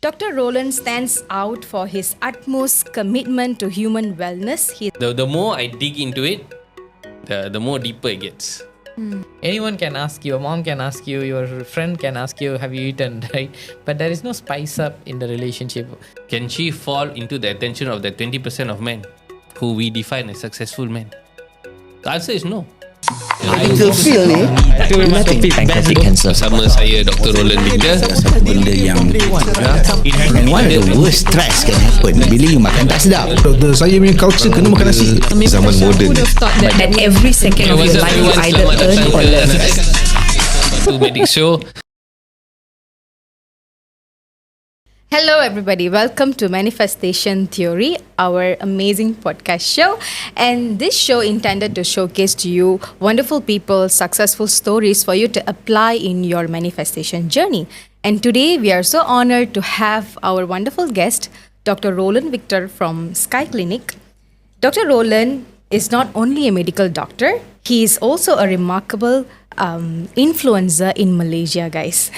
Dr. Roland stands out for his utmost commitment to human wellness. The more I dig into it, the more deeper it gets. Anyone can ask you, your mom can ask you, your friend can ask you, have you eaten, right? But there is no spice up in the relationship. Can she fall into the attention of the 20% of men who we define as successful men? The answer is no. Feel ni nothing pancreatic cancer. Bersama saya Dr. Roland Victor. Satu benda yang one of the worst stress can happen bila you makan tak sedap. Doktor, saya punya culture kena makan nasi. Zaman moden. That every second of your life you either earn or learn. Batu Medic Show. Hello, everybody. Welcome to Manifestation Theory, our amazing podcast show. And this show intended to showcase to you wonderful people, successful stories for you to apply in your manifestation journey. And today we are so honored to have our wonderful guest, Dr. Roland Victor from Sky Clinic. Dr. Roland is not only a medical doctor, he is also a remarkable influencer in Malaysia, guys.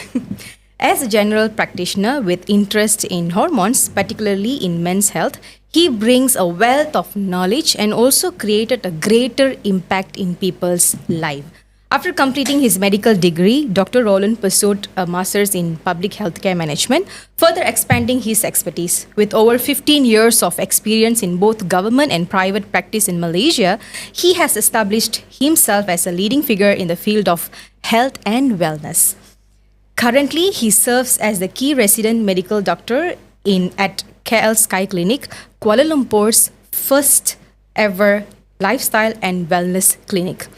As a general practitioner with interest in hormones, particularly in men's health, he brings a wealth of knowledge and also created a greater impact in people's life. After completing his medical degree, Dr. Roland pursued a master's in public healthcare management, further expanding his expertise. With over 15 years of experience in both government and private practice in Malaysia, he has established himself as a leading figure in the field of health and wellness. Currently, he serves as the key resident medical doctor at KL Sky Clinic, Kuala Lumpur's first ever lifestyle and wellness clinic.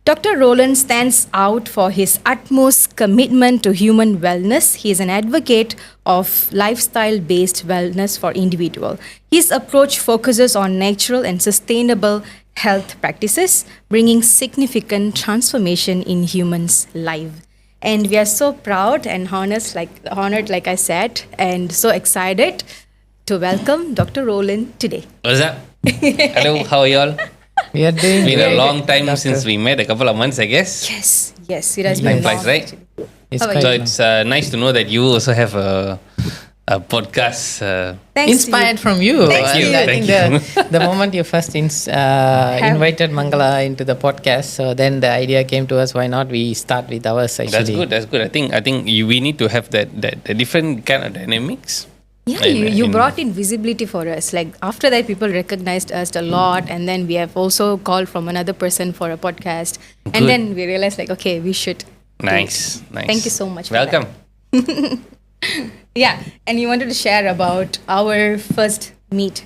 Dr. Roland stands out for his utmost commitment to human wellness. He is an advocate of lifestyle-based wellness for individuals. His approach focuses on natural and sustainable health practices, bringing significant transformation in humans' lives. And we are so proud and honored, like I said, and so excited to welcome Dr. Roland today. What's up? Hello, how are y'all? We are doing Been a great, long time doctor. since we met, a couple of months, I guess. Yes, it has Time been long. flies, right? Actually. It's How about quite So you? it's nice to know that you also have a podcast. Thanks inspired to from you. Thank you. I Thank think the moment you first invited Mangala into the podcast, so then the idea came to us. Why not we start with ours? Actually, That's good. I think we need to have that different kind of dynamics. Yeah, And- you and- brought in visibility for us. Like after that, people recognized us a lot, and then we have also called from another person for a podcast, and Good. then we realized like, okay, we should. do Nice, it. nice. Thank you so much. For Welcome. that. Yeah, and you wanted to share about our first meet.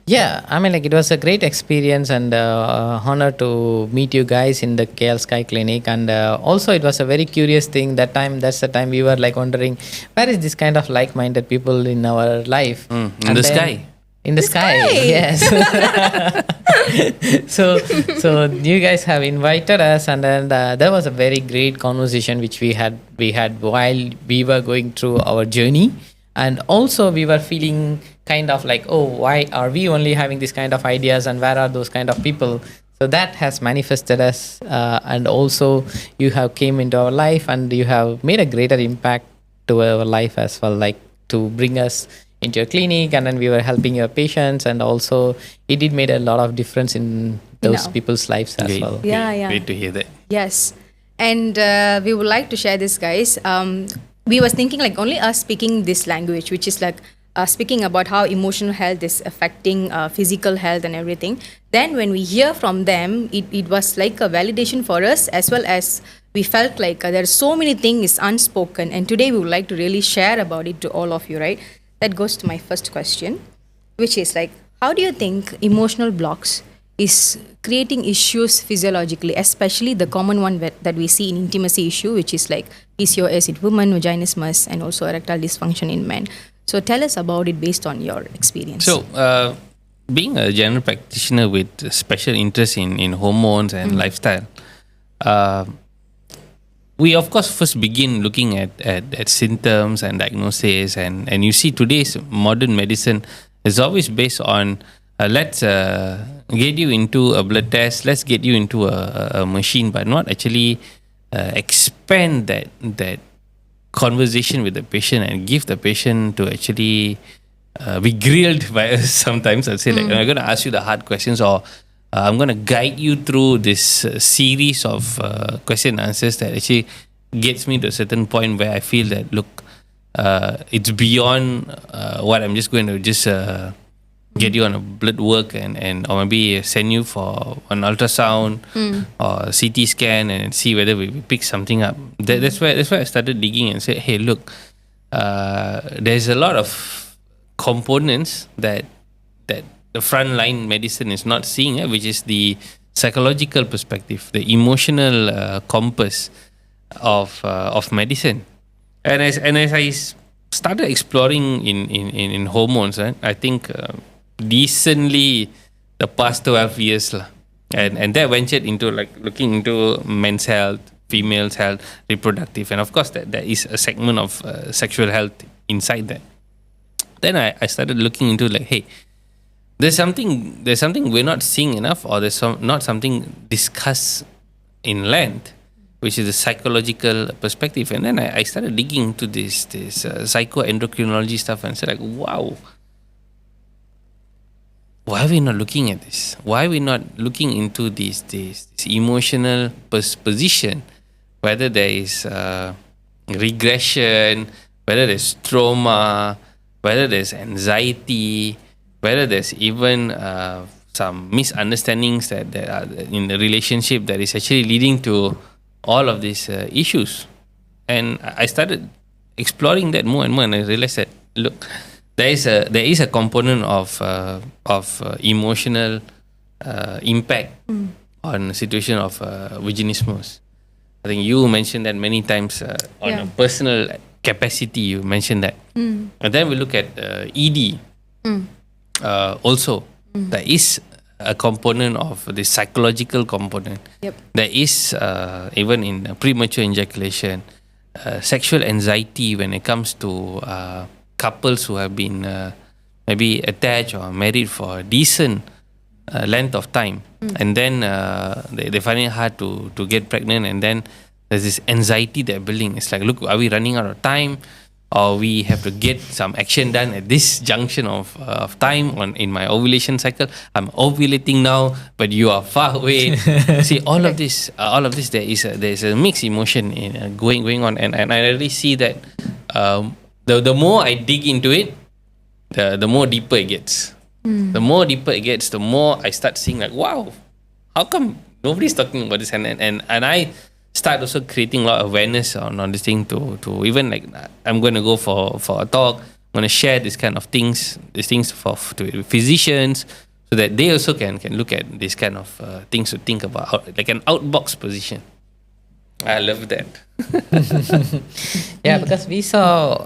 yeah. I mean, like it was a great experience and honor to meet you guys in the KL Sky Clinic, and also it was a very curious thing. That's the time we were like wondering where is this kind of like-minded people in our life In And the then- sky. In the sky, sky. yes. so you guys have invited us, and then there was a very great conversation which we had while we were going through our journey, and also we were feeling kind of like, oh, why are we only having this kind of ideas, and where are those kind of people? So that has manifested us, and also you have came into our life, and you have made a greater impact to our life as well, like to bring us into your clinic, and then we were helping your patients, and also it did made a lot of difference in those No. people's lives as Great. well. Yeah. Great to hear that. Yes, and we would like to share this, guys. We was thinking like only us speaking this language, which is like speaking about how emotional health is affecting physical health and everything. Then when we hear from them, it was like a validation for us, as well as we felt like there are so many things unspoken. And today we would like to really share about it to all of you, right? That goes to my first question, which is like, how do you think emotional blocks is creating issues physiologically, especially the common one that we see in intimacy issue, which is like PCOS in women, vaginismus, and also erectile dysfunction in men. So tell us about it based on your experience. So, being a general practitioner with special interest in hormones and lifestyle, we of course first begin looking at symptoms and diagnosis, and you see today's modern medicine is always based on let's get you into a blood test, let's get you into a machine, but not actually expand that conversation with the patient and give the patient to actually be grilled by us sometimes. I'll say like, I'm going to ask you the hard questions, or I'm going to guide you through this series of question and answers that actually gets me to a certain point where I feel that, look, it's beyond what I'm just going to get you on a blood work and or maybe send you for an ultrasound or CT scan and see whether we pick something up. That's why I started digging and said, hey, look, there's a lot of components that the frontline medicine is not seeing, which is the psychological perspective, the emotional compass of medicine. And as I started exploring in hormones, right, I think decently the past 12 years lah. And that ventured into like looking into men's health, females' health, reproductive, and of course there is a segment of sexual health inside that. Then I started looking into like, hey, there's something we're not seeing enough, or there's not something discussed in length, which is the psychological perspective. And then I started digging into this psychoendocrinology stuff and said like, wow, why are we not looking at this? Why are we not looking into this emotional position, whether there is regression, whether there's trauma, whether there's anxiety, whether there's even some misunderstandings that are in the relationship that is actually leading to all of these issues. And I started exploring that more and more, and I realized that, look, there is a component of emotional impact on the situation of vaginismus. I think you mentioned that many times on a personal capacity. You mentioned that, and then we look at ED. Also, there is a component of the psychological component. Yep. There is even in premature ejaculation, sexual anxiety when it comes to couples who have been maybe attached or married for a decent length of time, and then they find it hard to get pregnant, and then there's this anxiety they're building. It's like, look, are we running out of time, or we have to get some action done at this junction of time in my ovulation cycle? I'm ovulating now, but you are far away. See, all of this, there is a mixed emotion in going on, and I really see that the more I dig into it, the more deeper it gets. The more deeper it gets, the more I start seeing like, wow, how come nobody's talking about this? And I start also creating a lot of awareness on this thing to even like, I'm going to go for a talk. I'm going to share these kind of things, to physicians, so that they also can look at these kind of things to think about, like an outbox position. I love that. Yeah, because we saw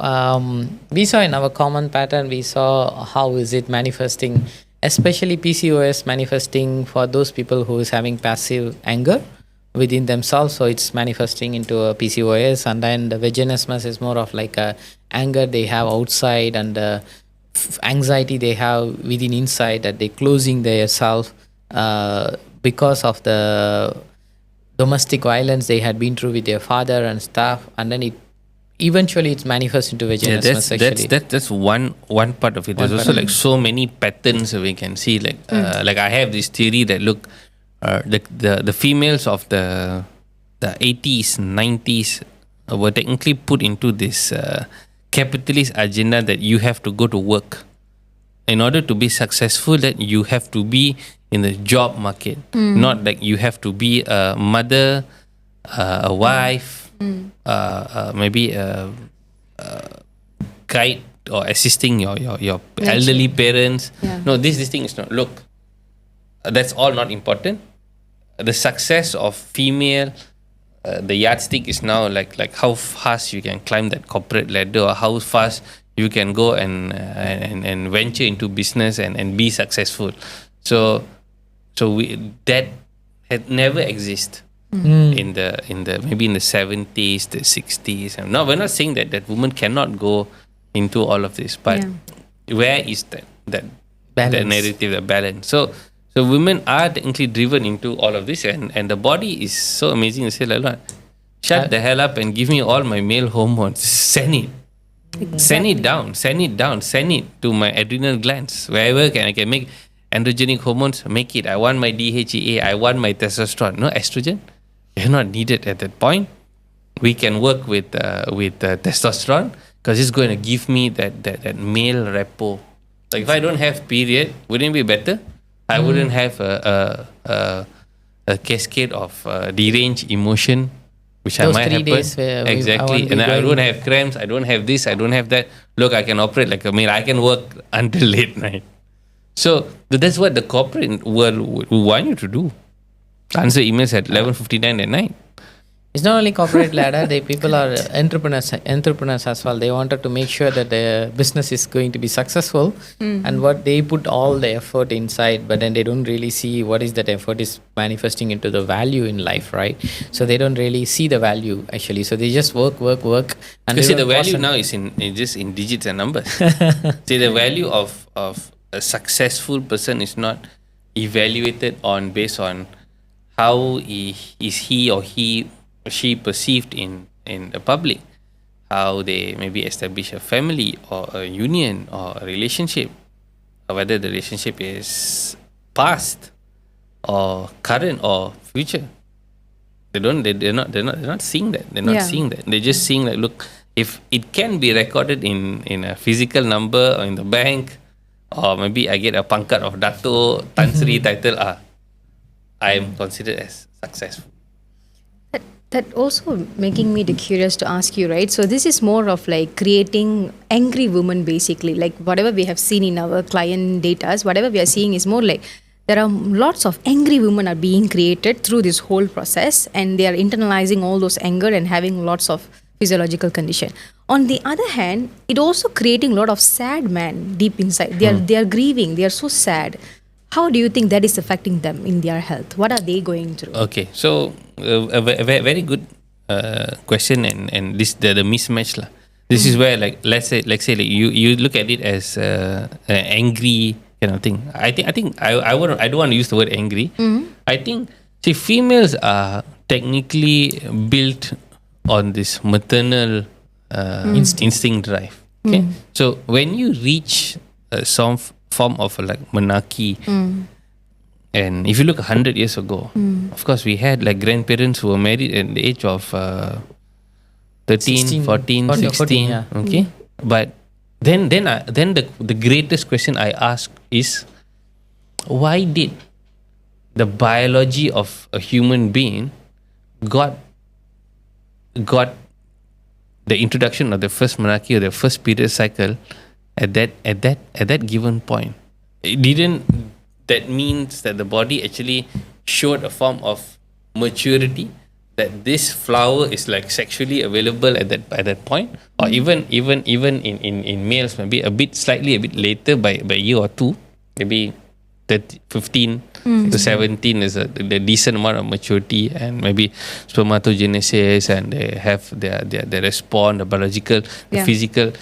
in our common pattern, we saw how is it manifesting, especially PCOS manifesting for those people who is having passive anger within themselves. So it's manifesting into a PCOS, and then the vaginismus is more of like a anger they have outside, and the anxiety they have within inside, that they closing their self because of the domestic violence they had been through with their father and stuff, and then eventually it's manifests into vaginismus. That's one part of it. There's also like so many patterns we can see. Like I have this theory that, look, the females of the 80s, 90s were technically put into this capitalist agenda that you have to go to work. In order to be successful, that you have to be in the job market, not like you have to be a mother, a wife, maybe a guide or assisting your elderly parents. Yeah. No, this thing is not. Look, that's all not important. The success of female, the yardstick is now like how fast you can climb that corporate ladder, or how fast you can go and venture into business and be successful. So that had never existed in the maybe in the 70s, the 60s. No, we're not saying that women cannot go into all of this, but where is that narrative, the balance? So women are technically driven into all of this, and the body is so amazing to say like, Shut the hell up and give me all my male hormones. Send it. Send it down. Send it down. Send it to my adrenal glands. Wherever I can make androgenic hormones, make it. I want my DHEA. I want my testosterone. No estrogen. You're not needed at that point. We can work with testosterone because it's going to give me that male repo. Like if I don't have period, wouldn't it be better? I wouldn't have a cascade of deranged emotion, which Those I might 3 happen. days where I Exactly, won't be and I going- don't have cramps. I don't have this. I don't have that. Look, I can operate like a male. I can work until late night. So that's what the corporate world would want you to do. Answer emails at 11:59 at night. It's not only corporate ladder. They people are entrepreneurs as well. They wanted to make sure that the business is going to be successful, and what they put all the effort inside, but then they don't really see what is that effort is manifesting into the value in life, right? So they don't really see the value actually. So they just work, and You they see, the don't value pause now is just in digits and numbers. See, the value of a successful person is not evaluated on based on how he or she perceived in the public, how they maybe establish a family or a union or a relationship, or whether the relationship is past or current or future. They're not seeing that. They're not Yeah. seeing that. They're just seeing like, look, if it can be recorded in a physical number or in the bank, or maybe I get a pangkat of Dato Tan Sri title, I am considered as successful. That also making me curious to ask you, right? So this is more of like creating angry women, basically. Like whatever we have seen in our client datas, whatever we are seeing is more like there are lots of angry women are being created through this whole process, and they are internalizing all those anger and having lots of physiological condition. On the other hand, it also creating a lot of sad men deep inside. They are grieving. They are so sad. How do you think that is affecting them in their health? What are they going through? Okay, so a very good question, and this the mismatch lah. This is where like let's say like you look at it as an angry kind of thing. I think I don't want to use the word angry. I think see females are technically built on this maternal instinct drive. Okay, so when you reach some form of like monarchy, and if you look 100 years ago, of course we had like grandparents who were married at the age of 13, 14, 16. yeah. Okay, but then the greatest question I ask is, why did the biology of a human being got the introduction of the first monarchy or the first period cycle at that given point? It didn't. That means that the body actually showed a form of maturity, that this flower is like sexually available at that point, or even in males maybe a bit later by a year or two, maybe 15 to 17 is the decent amount of maturity, and maybe spermatogenesis, and they have their response, the biological, the Yeah. physical,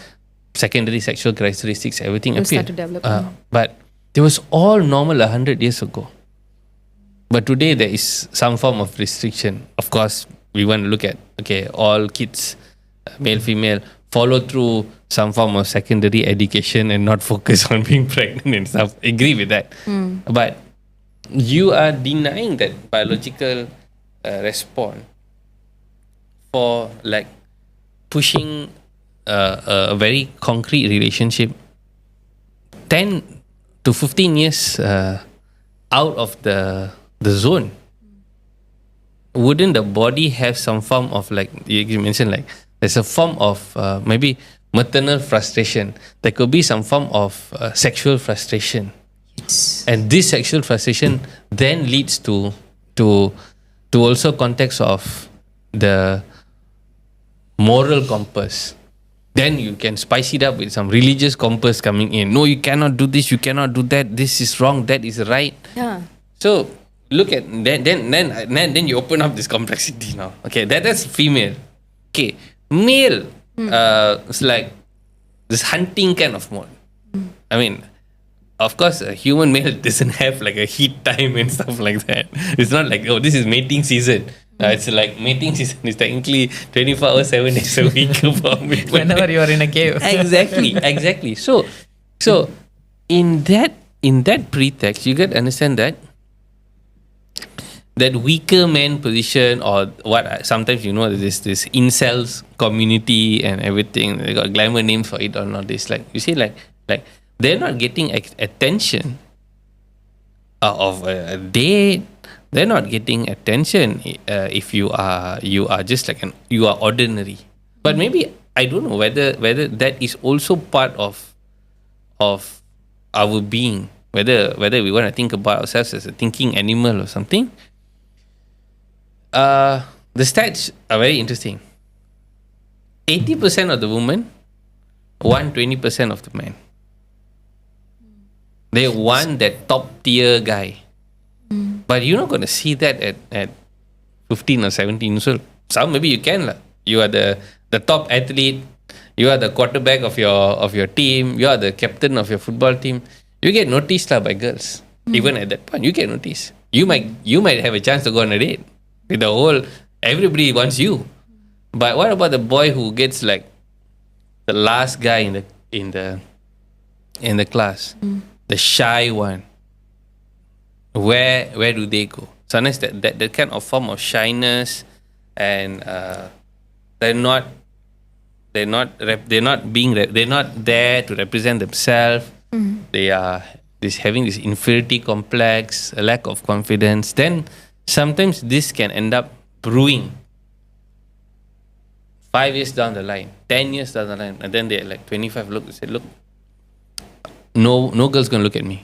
secondary sexual characteristics, everything Will appear. start to develop. But it was all normal 100 years ago. But today there is some form of restriction. Of course, we want to look at, okay, all kids, male, female, follow through some form of secondary education and not focus on being pregnant and stuff. Agree with that. But you are denying that biological response for like pushing a very concrete relationship 10 to 15 years out of the zone. Wouldn't the body have some form of, like you mentioned, like there's a form of maybe maternal frustration? There could be some form of sexual frustration. And this sexual frustration then leads to also context of the moral compass. Then you can spice it up with some religious compass coming in. No, you cannot do this, you cannot do that. This is wrong, that is right. Yeah. So look at then you open up this complexity now. Okay, that's female. Okay, male, it's like this hunting kind of mode. I mean, of course, a human male doesn't have like a heat time and stuff like that. It's not like, oh, this is mating season. It's like mating season is technically 24 hours, 7 days a week for me. Whenever you are in a cave. Exactly. So in that pretext, you get to understand that weaker man position, or what sometimes this incels community and everything. They got glamour names for it or not. This like you see like they're not getting attention of a date. They're not getting attention if you are just like you are ordinary. But maybe I don't know whether that is also part of our being. Whether we want to think about ourselves as a thinking animal or something. The stats are very interesting. 80% of the women want 20% of the man. They want that top tier guy. But you're not going to see that at 15 or 17. So some maybe you can. You are the top athlete. You are the quarterback of your team. You are the captain of your football team. You get noticed by girls. Even at that point, you get noticed. You might have a chance to go on a date. With the whole, everybody wants you. But what about the boy who gets like the last guy in the class, the shy one? Where do they go? Sometimes that kind of form of shyness, and they're not there to represent themselves. They are having this inferiority complex, a lack of confidence. Then sometimes this can end up brewing 5 years down the line, 10 years down the line, and then they're like 25. Look, no girl's gonna look at me.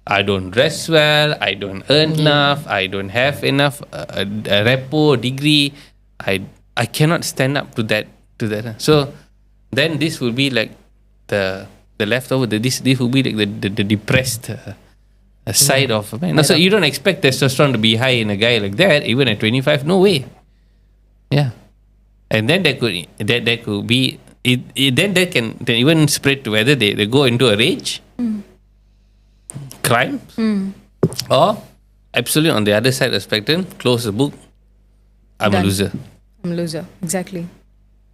I don't dress well. I don't earn enough. I don't have enough a repo degree. I cannot stand up to that. So then this will be like the leftover. This will be like the depressed side of a man. So you don't expect testosterone to be high in a guy like that, even at 25. No way. Yeah, and then there could be it. Then that can even spread to whether they go into a rage. Crime, or absolutely on the other side of the spectrum, close the book. I'm a loser. Exactly.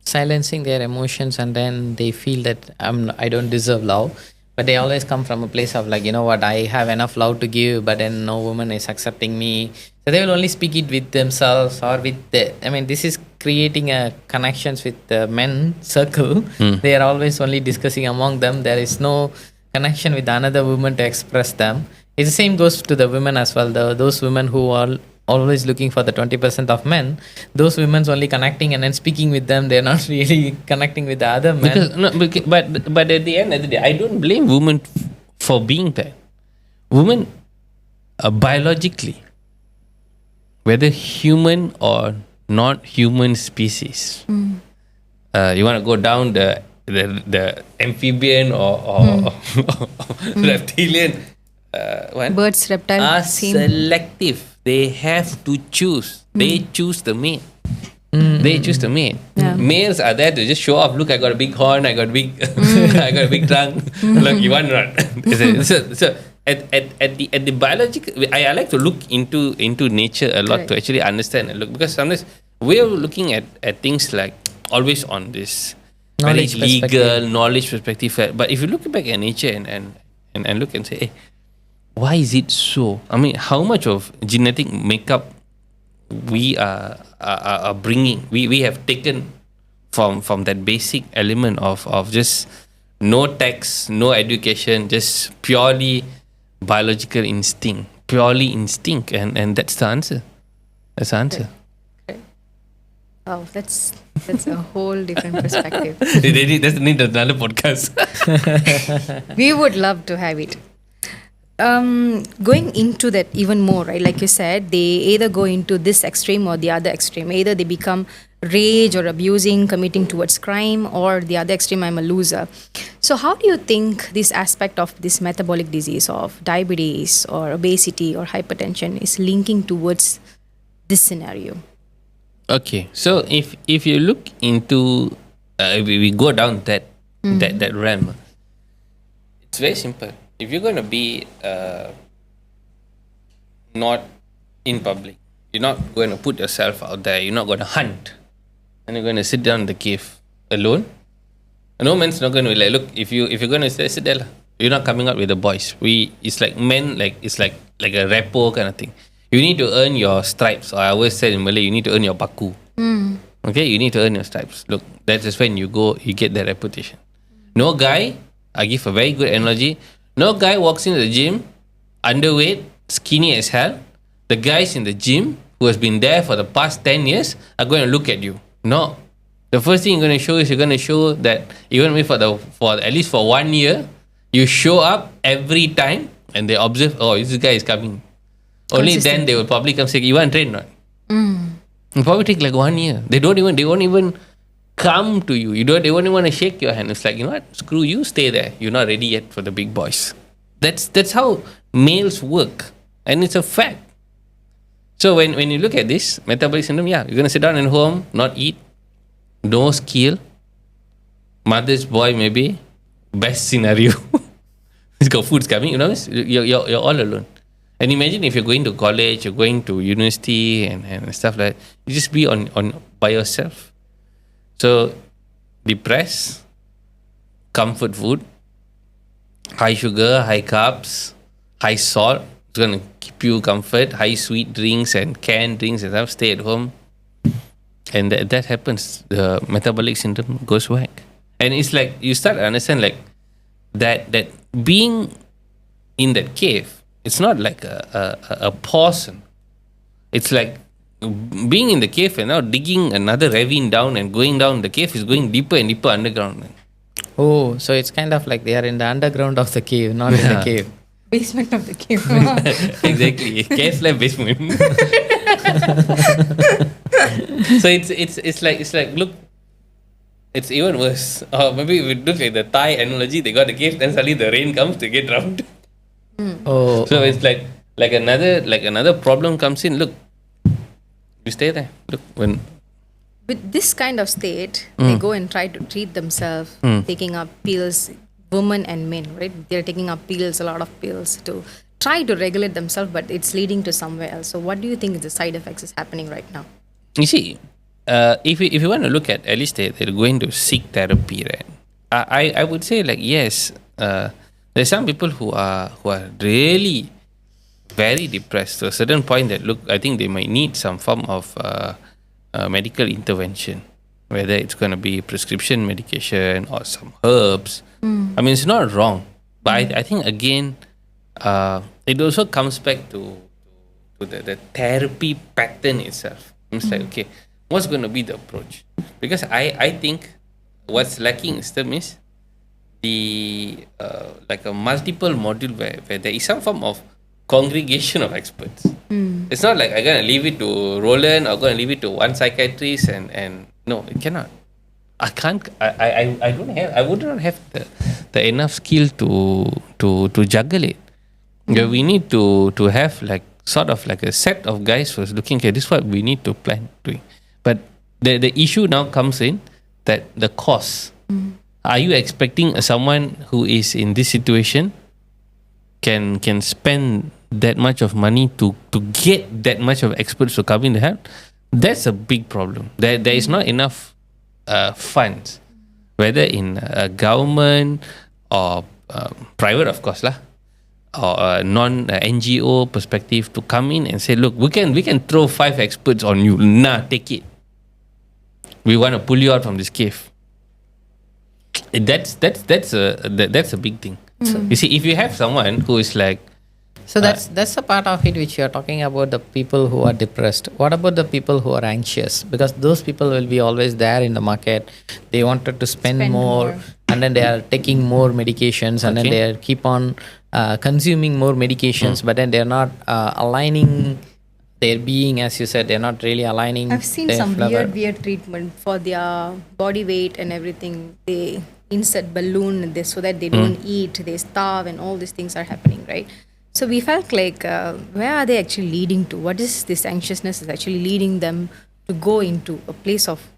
Silencing their emotions, and then they feel that I don't deserve love. But they always come from a place of like, you know what, I have enough love to give, but then no woman is accepting me. So they will only speak it with themselves or with this is creating a connections with the men circle. They are always only discussing among them. There is no connection with another woman to express them. It's the same goes to the women as well. Those women who are always looking for the 20% of men, those women's only connecting and then speaking with them. They're not really connecting with the other men. But at the end of the day, I don't blame women for being that. Women biologically, whether human or not human species, you want to go down the amphibian or reptilian Birds, reptiles, are same. selective. They have to choose. They choose the mate. They choose the mate. Yeah. Males are there to just show off. Look, I got a big horn. I got a big, I got a big trunk. Look, you want not? So at the biological, I like to look into nature a lot. Right. To actually understand and look, because sometimes we're looking at things like always on this Knowledge very legal perspective. knowledge perspective. But if you look back at nature and look and say, hey, why is it so? I mean, how much of genetic makeup we are bringing? We have taken from that basic element of just no tax, no education, just purely biological instinct, and that's the answer. That's the answer. Oh, that's a whole different perspective. That's need another podcast. We would love to have it. Going into that even more, right? Like you said, they either go into this extreme or the other extreme. Either they become rage or abusing, committing towards crime, or the other extreme, I'm a loser. So how do you think this aspect of this metabolic disease of diabetes or obesity or hypertension is linking towards this scenario? Okay, so if you look into we go down that realm, it's very simple. If you're going to be not in public, you're not going to put yourself out there. You're not going to hunt, and you're going to sit down in the cave alone. No man's not going to be like, look, if you're going to sit there, lah. You're not coming out with the boys. It's like men, like it's like a repo kind of thing. You need to earn your stripes. Or I always said in Malay, you need to earn your baku. Okay, you need to earn your stripes. Look, that is when you get that reputation. No guy, I give a very good analogy. No guy walks into the gym, underweight, skinny as hell. The guys in the gym who has been there for the past 10 years are going to look at you. No. The first thing you're going to show is you're going to show that even if for at least for 1 year, you show up every time and they observe, oh, this guy is coming. Only then they will probably come say, you want to train or not? It'll probably take like 1 year. They won't even come to you. They won't even want to shake your hand. It's like, you know what? Screw you, stay there. You're not ready yet for the big boys. That's how males work. And it's a fact. So when you look at this, metabolic syndrome, yeah, you're going to sit down at home, not eat, no skill, mother's boy maybe, best scenario. He's got food's coming, you know, you're all alone. And imagine if you're going to college, you're going to university and stuff like that, you just be on by yourself. So depressed, comfort food, high sugar, high carbs, high salt, it's going to keep you comfort, high sweet drinks and canned drinks and stuff, stay at home. And that happens, the metabolic syndrome goes whack. And it's like, you start to understand like that being in that cave, it's not like a pause. It's like being in the cave and now digging another ravine down and going down the cave is going deeper and deeper underground. Oh, so it's kind of like they are in the underground of the cave, not in the cave. Basement of the cave. Exactly. Cave like basement. So it's like look, it's even worse. Or maybe if we look at the Thai analogy, they got the cave, then suddenly the rain comes, they get drowned. Oh, So it's like another problem comes in. Look, you stay there. Look, when With this kind of state, they go and try to treat themselves, taking up pills, women and men, right? They're taking up pills, a lot of pills to try to regulate themselves, but it's leading to somewhere else. So what do you think is the side effects is happening right now? you see, if you want to look at least they're going to seek therapy, right? I would say like yes, there's some people who are really very depressed to a certain point that look, I think they might need some form of medical intervention, whether it's going to be prescription medication or some herbs. I mean, it's not wrong, but I think again, it also comes back to the therapy pattern itself. It's like, okay, what's going to be the approach? Because I think what's lacking in STEM is the like a multiple module where there is some form of congregation of experts. It's not like I'm going to leave it to Roland or going to leave it to one psychiatrist and no, it cannot. I can't. I don't have. I would not have the enough skill to juggle it. Yeah, we need to have like sort of like a set of guys who's looking at this is what we need to plan doing. But the issue now comes in that the cost. Are you expecting someone who is in this situation can spend that much of money to get that much of experts to come in to help? That's a big problem. There is not enough funds, whether in government or private, of course lah, or non NGO perspective to come in and say, look, we can throw 5 experts on you. Nah, take it. We want to pull you out from this cave. That's a big thing. You see, if you have someone who is like, so that's the part of it which you are talking about, the people who are depressed. What about the people who are anxious? Because those people will be always there in the market. They wanted to spend more, and then they are taking more medications, and then they are keep on consuming more medications, but then they are not aligning their being, as you said. They're not really aligning. I've seen their some flower. weird treatment for their body weight and everything. They insert balloon so that they don't eat, they starve, and all these things are happening, right? So we felt like, where are they actually leading to? What is this anxiousness is actually leading them to go into a place of...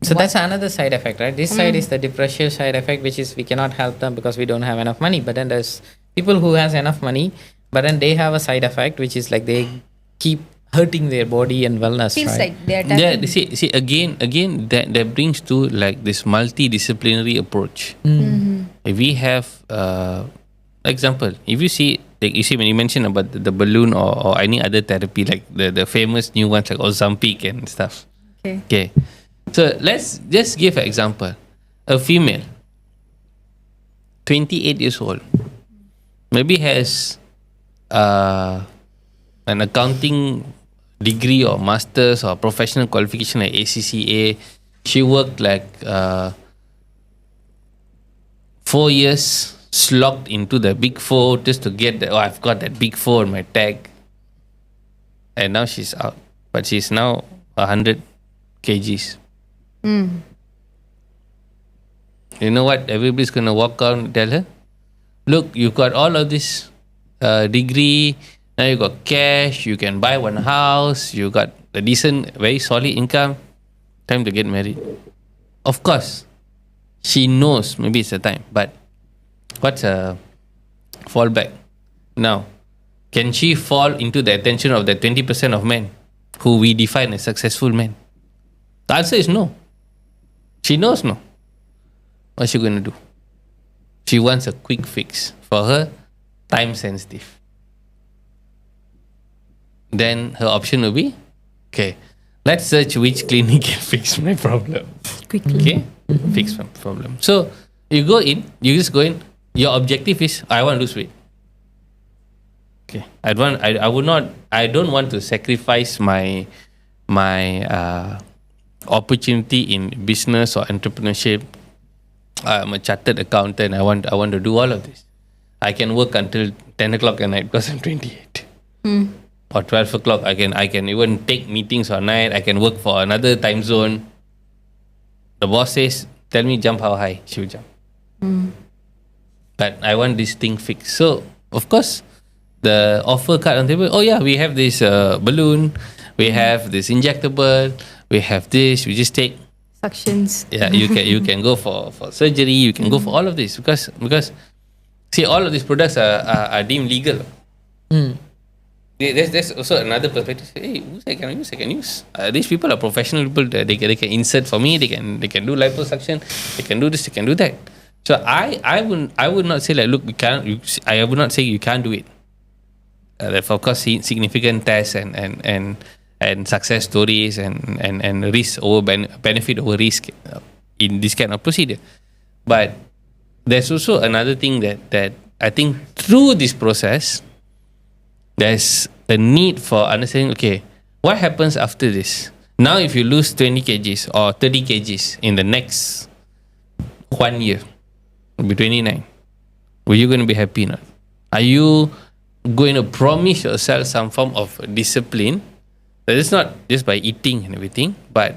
So that's another side effect, right? This side is the depressive side effect, which is we cannot help them because we don't have enough money. But then there's people who has enough money, but then they have a side effect, which is like they keep hurting their body and wellness. Feels right? like they're Yeah, tapping. see again that brings to like this multidisciplinary approach. If we have example, if you see like you see when you mention about the balloon or any other therapy like the famous new ones like Ozempic and stuff. Okay. Okay, so let's just give an example. A female, 28 years old, maybe has an accounting degree or masters or professional qualification like ACCA. She worked like 4 years slogged into the big four just to get that. Oh, I've got that big four on my tag, and now she's out. But she's now 100 kgs. You know what? Everybody's gonna walk out and tell her, "Look, you got all of this degree. Now you got cash. You can buy one house. You got a decent, very solid income. Time to get married." Of course, she knows maybe it's the time, but what's a fallback now? Can she fall into the attention of the 20% of men who we define as successful men? The answer is no. She knows no. What's she going to do? She wants a quick fix. For her, time sensitive. Then her option will be, okay, let's search which clinic can fix my problem. Quickly. Okay? Fix my problem. So you go in, you just go in, your objective is, I want to lose weight. Okay. I don't want to sacrifice my opportunity in business or entrepreneurship. I'm a chartered accountant. I want to do all of this. I can work until 10 o'clock at night because I'm 28. Or 12 o'clock. I can even take meetings at night. I can work for another time zone. The boss says, tell me jump how high. She will jump. But I want this thing fixed. So, of course, the offer card on the table, oh yeah, we have this balloon. We have this injectable. We have this. We just take. Suctions. Yeah, you can go for surgery. You can go for all of this because see, all of these products are deemed legal. There's also another perspective. Hey, who's I can use? These people are professional people. They can insert for me. They can do liposuction. They can do this. They can do that. So I would not say like, look, we can't. I would not say you can't do it. There of course significant tests and success stories and risk over benefit over risk in this kind of procedure. But there's also another thing that I think through this process, there's a need for understanding, okay, what happens after this? Now if you lose 20 kgs or 30 kgs in the next 1 year, you'll be 29. Are you going to be happy or not? Are you going to promise yourself some form of discipline? That is not just by eating and everything, but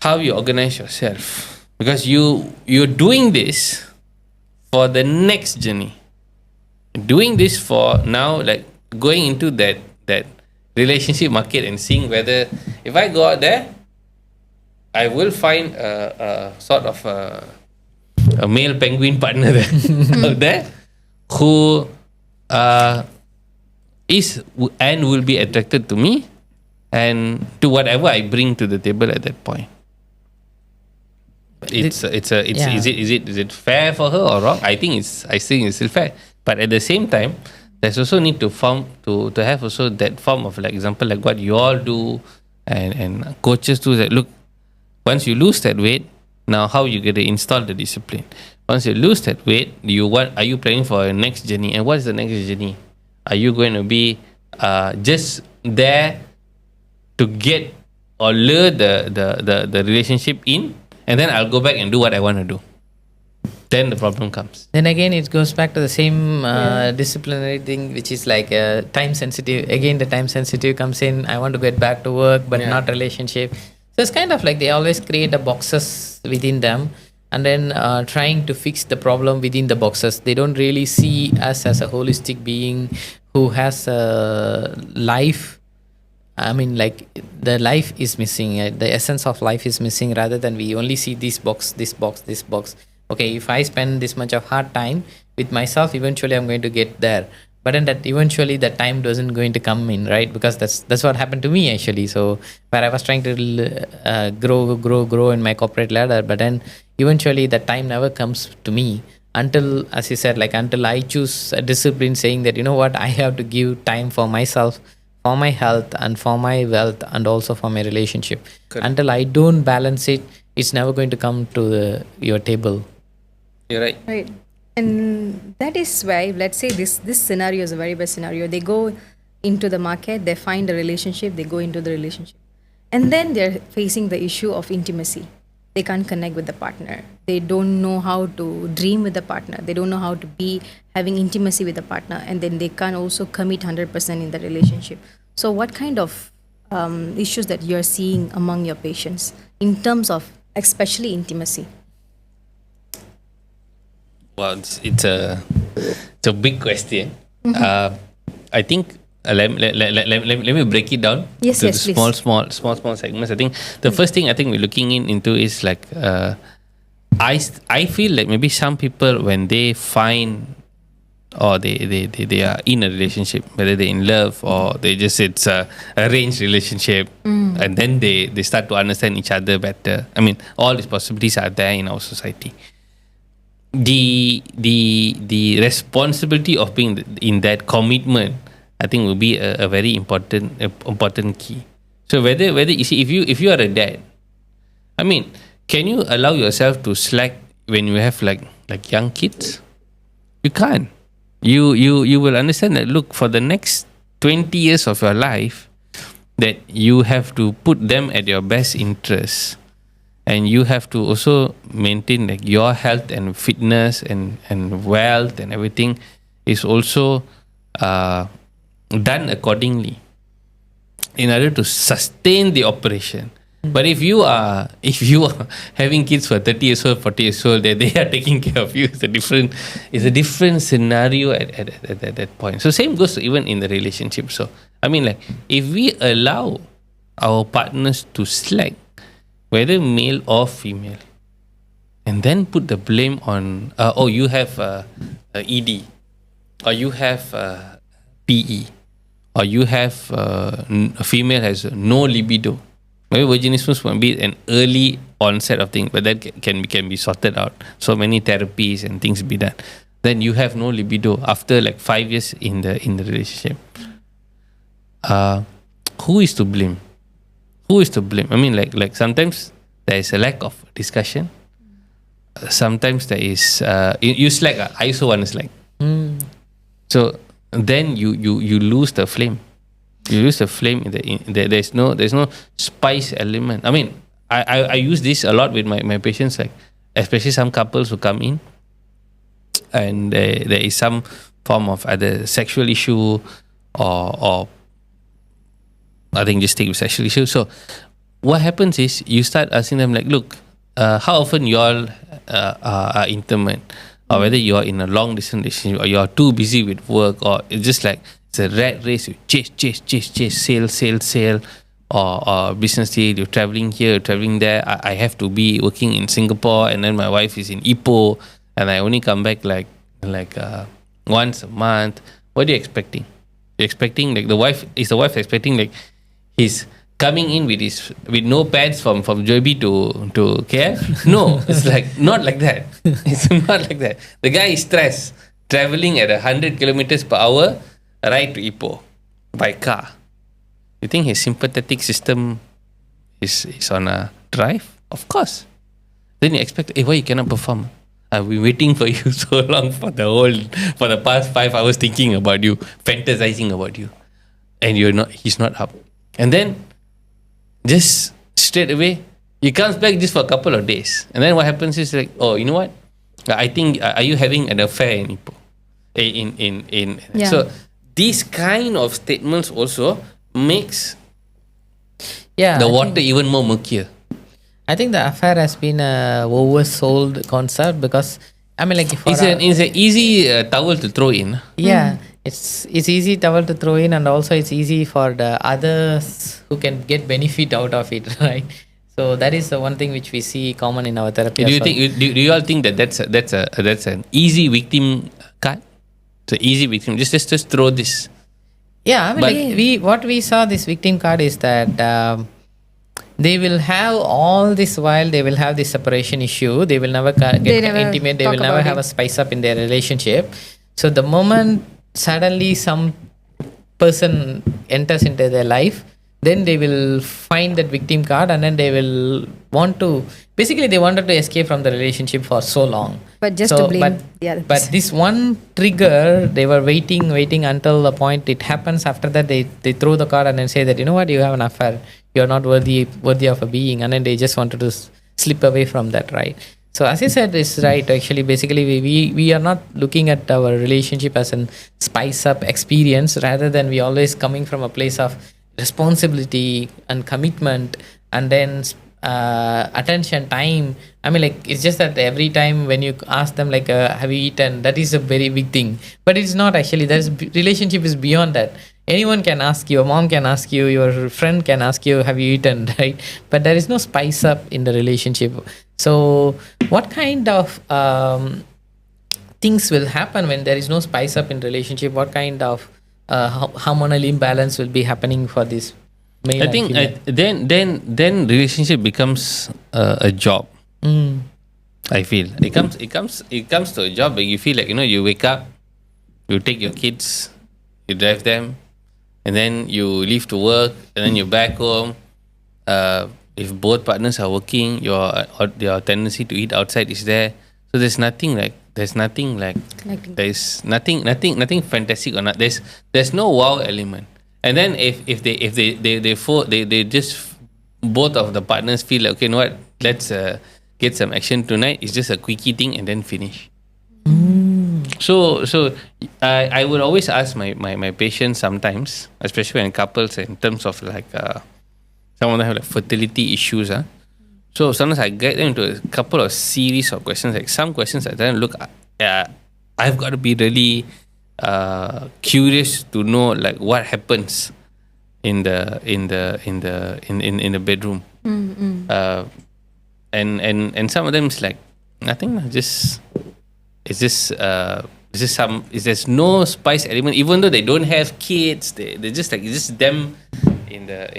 how you organize yourself. Because you're doing this for the next journey. Doing this for now, like going into that relationship market and seeing whether if I go out there, I will find a sort of a male penguin partner there, out there who is and will be attracted to me and to whatever I bring to the table at that point. Is it fair for her or wrong? I think it's still fair. But at the same time, there's also need to have also that form of like example like what you all do and coaches do that. Look, once you lose that weight, now how you going to install the discipline? Once you lose that weight, are you planning for a next journey? And what is the next journey? Are you going to be just there to get or lure the relationship in, and then I'll go back and do what I want to do? Then the problem comes. Then again, it goes back to the same disciplinary thing, which is like time sensitive. Again, the time sensitive comes in. I want to get back to work, but not relationship. So it's kind of like they always create the boxes within them, and then trying to fix the problem within the boxes. They don't really see us as a holistic being who has a life. I mean, like the life is missing. The essence of life is missing. Rather than we only see this box, this box, this box. Okay, if I spend this much of hard time with myself, eventually I'm going to get there. but then that eventually the time doesn't going to come in, right? Because that's what happened to me actually. So where I was trying to grow in my corporate ladder, but then eventually the time never comes to me until, as you said, like until I choose a discipline, saying that, you know what, I have to give time for myself, for my health and for my wealth, and also for my relationship. Until I don't balance it, it's never going to come to your table. You're right. Right. And that is why, let's say this scenario is a very best scenario. They go into the market, they find a relationship, they go into the relationship. And then they're facing the issue of intimacy. They can't connect with the partner. They don't know how to dream with the partner. They don't know how to be having intimacy with the partner. And then they can't also commit 100% in the relationship. So what kind of issues that you're seeing among your patients in terms of especially intimacy? Well, it's a big question. I think let me break it down Yes, to yes, the please. small segments. I think the first thing I think we're looking into is like I feel like maybe some people, when they find or they are in a relationship, whether they're in love or they just it's a arranged relationship, and then they start to understand each other better. I mean, all these possibilities are there in our society. The responsibility of being in that commitment, I think, will be a very important key. So whether you see, if you are a dad, I mean, can you allow yourself to slack when you have like young kids? You can't. You will understand that, look, for the next 20 years of your life, that you have to put them at your best interest, and you have to also maintain like your health and fitness and wealth and everything is also done accordingly in order to sustain the operation. But if you are having kids for 30 years old, 40 years old, that they are taking care of you, it's a different scenario at that point. So same goes even in the relationship. So I mean, like, if we allow our partners to slack, whether male or female, and then put the blame on you have ED, or you have PE, or you have a female has no libido. Maybe vaginismus might be an early onset of things, but that can be sorted out. So many therapies and things be done. Then you have no libido after like 5 years in the relationship. Who is to blame? Who is to blame? I mean, like sometimes there is a lack of discussion. Sometimes there is you slack. I also want to slack. So then you lose the flame. You lose the flame. There's no spice element. I mean, I use this a lot with my patients, like especially some couples who come in, and there is some form of either sexual issue or I think just take with sexual issue. So what happens is you start asking them like, look, how often you all are intimate, or whether you are in a long distance relationship, or you are too busy with work, or it's just like it's a rat race. You chase, sail, or business deal. You're traveling here, traveling there. I have to be working in Singapore, and then my wife is in Ipoh, and I only come back like once a month. What are you expecting? You're expecting like the wife expecting like he's coming in with no pads from Joby to KL? No, it's like not like that. It's not like that. The guy is stressed, traveling at 100 kilometers per hour right to Ipoh by car. You think his sympathetic system is on a drive? Of course. Then you expect, why you cannot perform? I've been waiting for you so long for the past 5 hours thinking about you, fantasizing about you, and he's not up. And then just straight away he comes back just for a couple of days, and then what happens is like, oh, you know what, I think are you having an affair in Ipoh? Yeah. So these kind of statements also makes the water even more murkier. I think the affair has been a oversold concept, because I mean, like, It's an easy towel to throw in. yeah, it's easy towel to throw in, and also it's easy for the others who can get benefit out of it, right? So that is the one thing which we see common in our therapy. Do as you well. think? Do you all think that that's an easy victim card? So easy victim. Just throw this. Yeah, I mean, But- like what we saw this victim card is that they will have all this while they will have this separation issue. They will never get They never intimate. They talk will never about have it. a spice up in their relationship. So the moment suddenly some person enters into their life, then they will find that victim card, and then they will want to. Basically, they wanted to escape from the relationship for so long. But just to blame the other But person. this one trigger, they were waiting until the point it happens. After that, they throw the card and then say that, you know what, you have an affair, you're not worthy of a being, and then they just wanted to slip away from that, right? So as I said, it's right. Actually, basically, we are not looking at our relationship as an spice up experience, rather than we always coming from a place of responsibility and commitment, and then attention, time. I mean, like, it's just that every time when you ask them, like, have you eaten, that is a very big thing. But it's not actually. Relationship is beyond that. Anyone can ask you, your mom can ask you, your friend can ask you, have you eaten, right? But there is no spice up in the relationship. So what kind of things will happen when there is no spice up in relationship? What kind of hormonal imbalance will be happening for this male I and think female? then relationship becomes a job. I feel it comes to a job where you feel like, you wake up, you take your kids, you drive them, and then you leave to work, and then you're back home. If both partners are working, your tendency to eat outside is there. So there's nothing Connecting. there's nothing fantastic or not. There's no wow element. And then if they just both of the partners feel like, okay, you know what, let's get some action tonight. It's just a quickie thing and then finish. So I would always ask my patients sometimes, especially when couples, in terms of like some of them have like fertility issues. So sometimes I get them into a couple of series of questions. Like some questions I tell them, look, I've got to be really curious to know like what happens in the bedroom. And some of them is like nothing. There's no spice element, even though they don't have kids. They just like, it's just them in their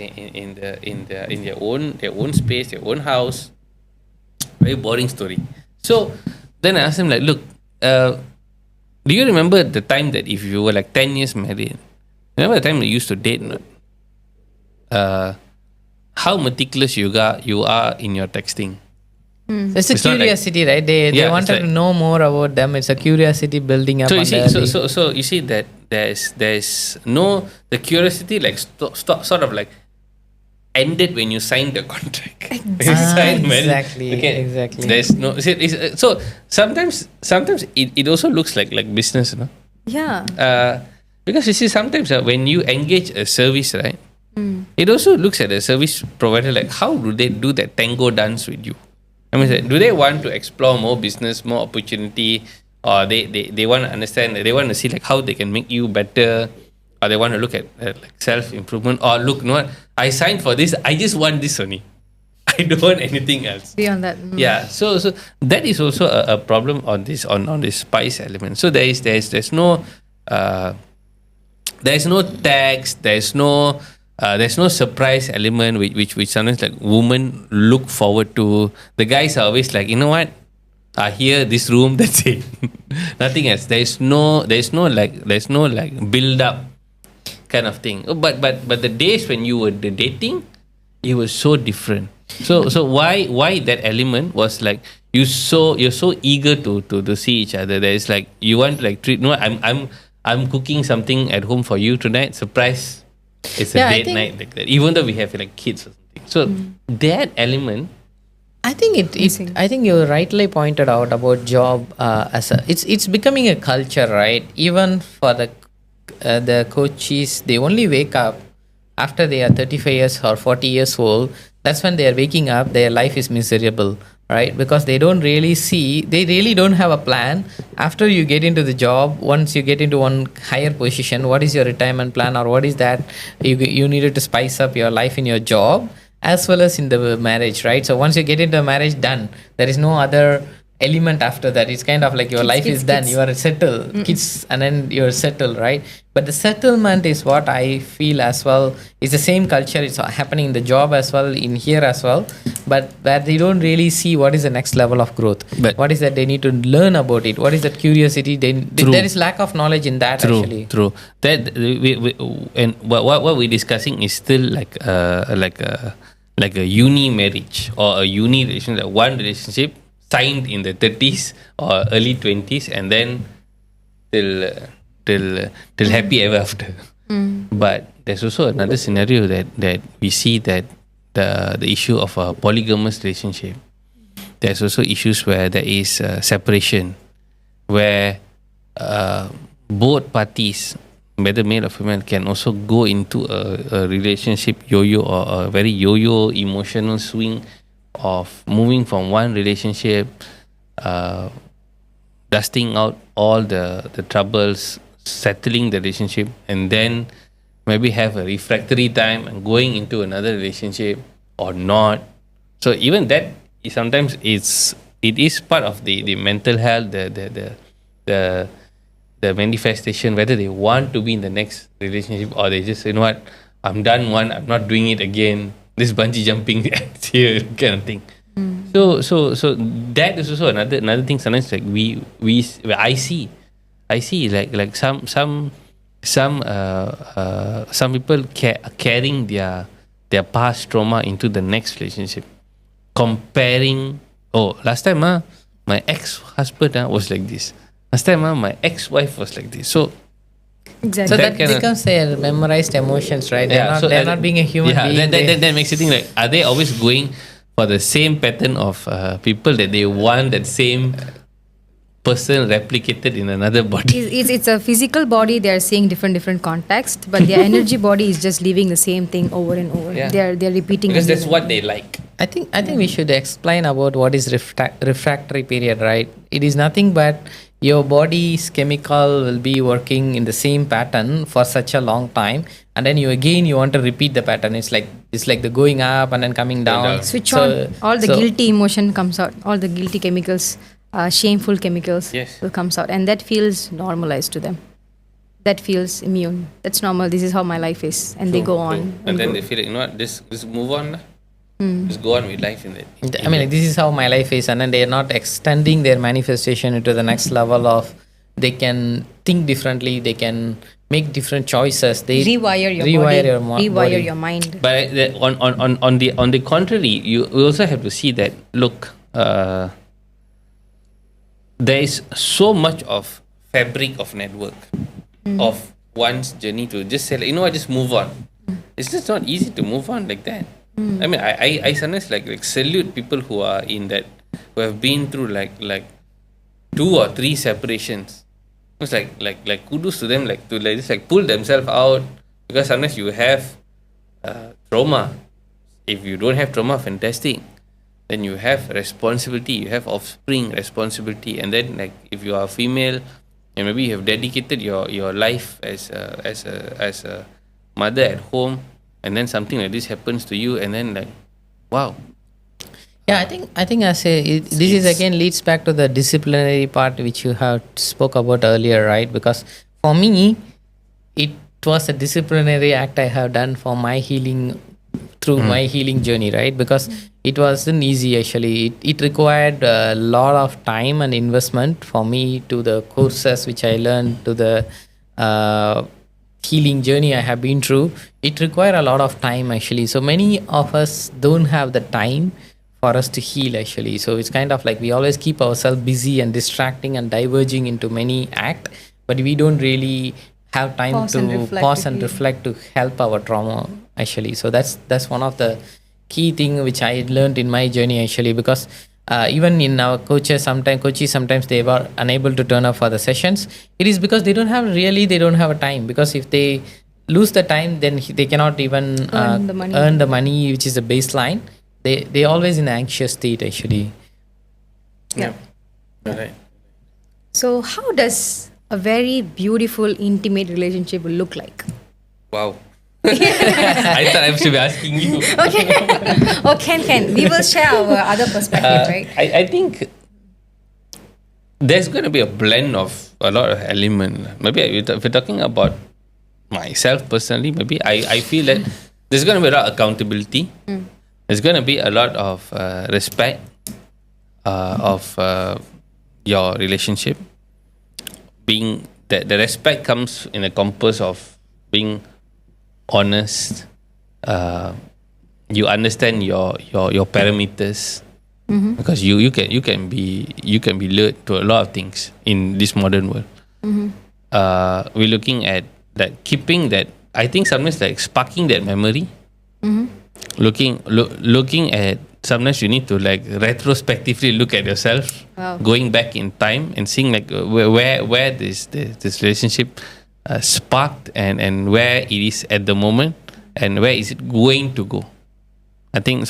own space, their own house. Very boring story. So then I asked him like, look, do you remember the time that if you were like 10 years married, remember the time you used to date? How meticulous you are in your texting. It's a It's not like- curiosity, right? They Yeah, wanted it's to like- know more about them. It's a curiosity building up. So you on see, the so you see that there's no, the curiosity like sort of like ended when you signed the contract. When you signed marriage. Exactly. There's no, so sometimes it also looks like business, Yeah. because you see sometimes when you engage a service, right, it also looks at the service provider like, how do they do that tango dance with you? I mean, do they want to explore more business, more opportunity, or they want to understand, they want to see like how they can make you better, or they want to look at like self-improvement, or look, you know what, I signed for this, I just want this only. I don't want anything else. Beyond that. Yeah, so that is also a problem on this spice element. So there's no tax, there's no surprise element which sometimes like women look forward to. The guys are always like, you know what, here, this room, that's it. Nothing else. There's no like build up kind of thing. But the days when you were dating, it was so different. So why that element was like, you're so eager to see each other. There's like, you want to like treat, no, I'm cooking something at home for you tonight, surprise. It's a Yeah, I date think- night like that, even though we have like kids or something. So that element, I think I think you rightly pointed out about job it's becoming a culture, right? Even for the coaches, they only wake up after they are 35 years or 40 years old. That's when they are waking up, their life is miserable, right? Because they really don't have a plan. After you get into the job, once you get into one higher position, what is your retirement plan, or what is that you needed to spice up your life in your job as well as in the marriage, right? So once you get into a marriage, done. There is no other element after that. It's kind of like your life is done. You are settled, kids, and then you're settled, right? But the settlement is what I feel as well. It's the same culture. It's happening in the job as well, in here as well. But where they don't really see what is the next level of growth. But- what is that they need to learn about it? What is that curiosity? There is lack of knowledge in that actually. True. That we and what we're discussing is still like a uni marriage or a uni relationship. Like one relationship signed in the 30s or early 20s, and then till happy ever after. But there's also another scenario that we see, that the issue of a polygamous relationship. There's also issues where there is separation, where both parties, whether male or female, can also go into a relationship yo-yo, or a very yo-yo emotional swing of moving from one relationship, dusting out all the troubles, settling the relationship, and then maybe have a refractory time and going into another relationship or not. So even that is sometimes it is part of the mental health, the manifestation, whether they want to be in the next relationship or they just, you know what, I'm done one, I'm not doing it again. This bungee jumping here kind of thing. So that is also another thing. Sometimes like I see like some people carrying their past trauma into the next relationship, comparing. Oh, last time my ex-husband was like this. Last time my ex-wife was like this. So Exactly. So That that kinda- becomes their memorized emotions, right? They're not being a human being. That makes you think, like, are they always going for the same pattern of people that they want that same person replicated in another body? It's a physical body. They are seeing different context, but their energy body is just living the same thing over and over. Yeah. They're repeating Because again that's and what again. they like. I think we should explain about what is refractory period, right? It is nothing but your body's chemical will be working in the same pattern for such a long time, and then you want to repeat the pattern. It's like the going up and then coming down. down. Switch So- on. All the so- guilty emotion comes out. All the guilty chemicals, shameful chemicals Yes. will comes out, and that feels normalized to them. That feels immune. That's normal. This is how my life is, and they go on. And then go. they feel like, you know what, just move on lah. Just go on with life in that. I mean, like, this is how my life is, and then they are not extending their manifestation into the next level of they can think differently, they can make different choices. They rewire your body, rewire body. your mind. But on the contrary, you also have to see that, look, there is so much of fabric of network of one's journey to just say, like, you know what, just move on. It's just not easy to move on like that. I mean, I sometimes like salute people who are in that, who have been through like 2 or 3 separations. It's like kudos to them, like to like just like pull themselves out, because sometimes you have trauma. If you don't have trauma, fantastic. Then you have responsibility, you have offspring responsibility, and then like if you are female and maybe you have dedicated your life as a mother at home, and then something like this happens to you, and then like, wow. Yeah, I think this is again leads back to the disciplinary part which you have spoke about earlier, right? Because for me, it was a disciplinary act I have done for my healing through my healing journey, right? Because it wasn't easy actually. It required a lot of time and investment for me to the courses which I learned, to the healing journey I have been through. It required a lot of time actually. So many of us don't have the time for us to heal actually. So it's kind of like we always keep ourselves busy and distracting and diverging into many acts, but we don't really have time Pause to and reflect pause to and heal. reflect to help our trauma actually. So that's one of the key thing which I learned in my journey actually, because even in our coaches sometimes they were unable to turn up for the sessions. It is because they don't have a time, because if they lose the time, then they cannot even Earn the money. earn the money, which is the baseline. They always in an anxious state actually. Yeah. Right. So, how does a very beautiful, intimate relationship look like? Wow. I thought I should be asking you. Okay. Oh, Ken. We will share our other perspective, right? I think there's going to be a blend of a lot of element. Maybe if we're talking about myself personally, maybe I feel that there's going to be a lot of accountability. There's going to be a lot of respect of your relationship. Being that the respect comes in a compass of being honest. You understand your parameters. Because you can be lured to a lot of things in this modern world. We're looking at that, keeping that. I think sometimes like sparking that memory. Looking at, sometimes you need to like retrospectively look at yourself, going back in time and seeing like where this relationship sparked and where it is at the moment and where is it going to go. I think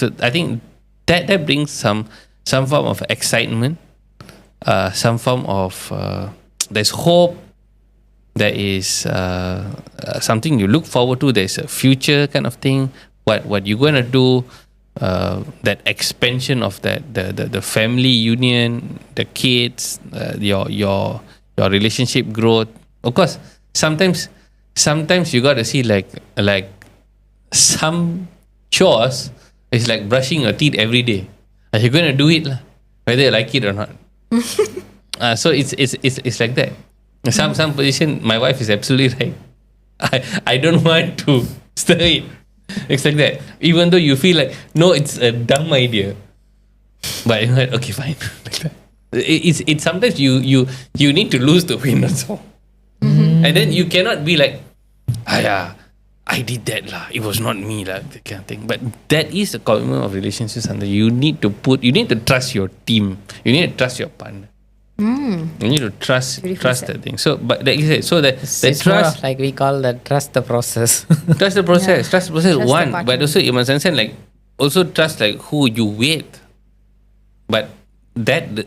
that brings some form of excitement, some form of there's hope. There is something you look forward to. There's a future kind of thing. What you're gonna do? That expansion of the family union, the kids, your relationship growth. Of course, sometimes you got to see like some chores. It's like brushing your teeth every day. You're gonna do it, whether you like it or not. So it's like that. Some position, my wife is absolutely right. I don't want to stir it. It's like that. Even though you feel like, no, it's a dumb idea. But you're like, okay, fine. Like that. It's sometimes you need to lose the wind also. And then you cannot be like, I did that lah. It was not me lah. That kind of thing. But that is the commitment of relationships. And you need to trust your team. You need to trust your partner. You need to trust that thing. So, but like you said, so that It's trust, more of like we call that trust the process. trust the process. Trust the process. Trust the One, partner. but also you must understand like also trust like who you with. But that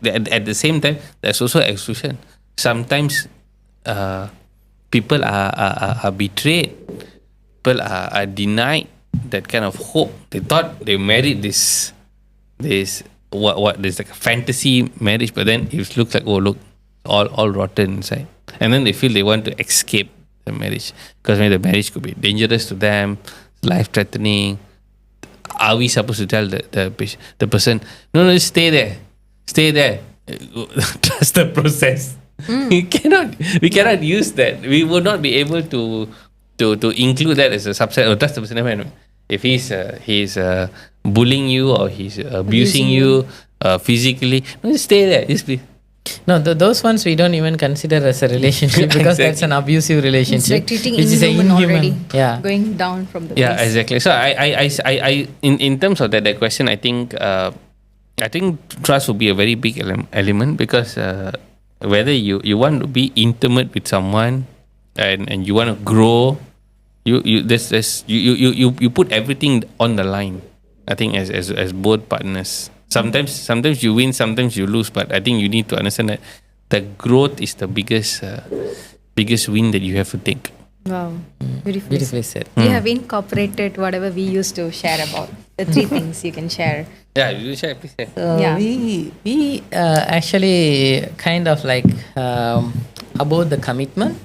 at the same time, there's also exclusion. Sometimes people are betrayed. People are denied that kind of hope. They thought they married this what there's like a fantasy marriage, but then it looks like, oh look, all rotten inside. And then they feel they want to escape the marriage because maybe the marriage could be dangerous to them, life threatening. Are we supposed to tell the person, no, just stay there, trust the process? We cannot use that. We would not be able to include that as a subset or trust the person. If he's bullying you or he's abusing you physically, no, just stay there. Just be. No, those ones we don't even consider as a relationship because that's an abusive relationship. It's like treating which is a inhuman already. Yeah. Going down from the Yeah, place. exactly. So I in terms of that question, I think trust will be a very big element because whether you want to be intimate with someone and you want to grow, you put everything on the line. I think as both partners. Sometimes you win, sometimes you lose, but I think you need to understand that the growth is the biggest win that you have to take. Wow. Beautifully said. You have incorporated whatever we used to share about. The three things you can share. Yeah, you share, please share. Yeah. We actually kind of like about the commitment.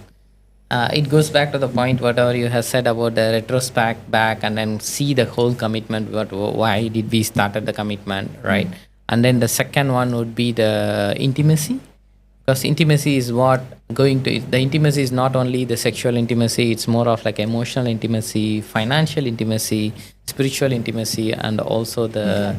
It goes back to the point whatever you have said about the retrospect back and then see the whole commitment. Why did we started the commitment, right? And then the second one would be the intimacy, because intimacy is the intimacy is not only the sexual intimacy, it's more of like emotional intimacy, financial intimacy, spiritual intimacy, and also the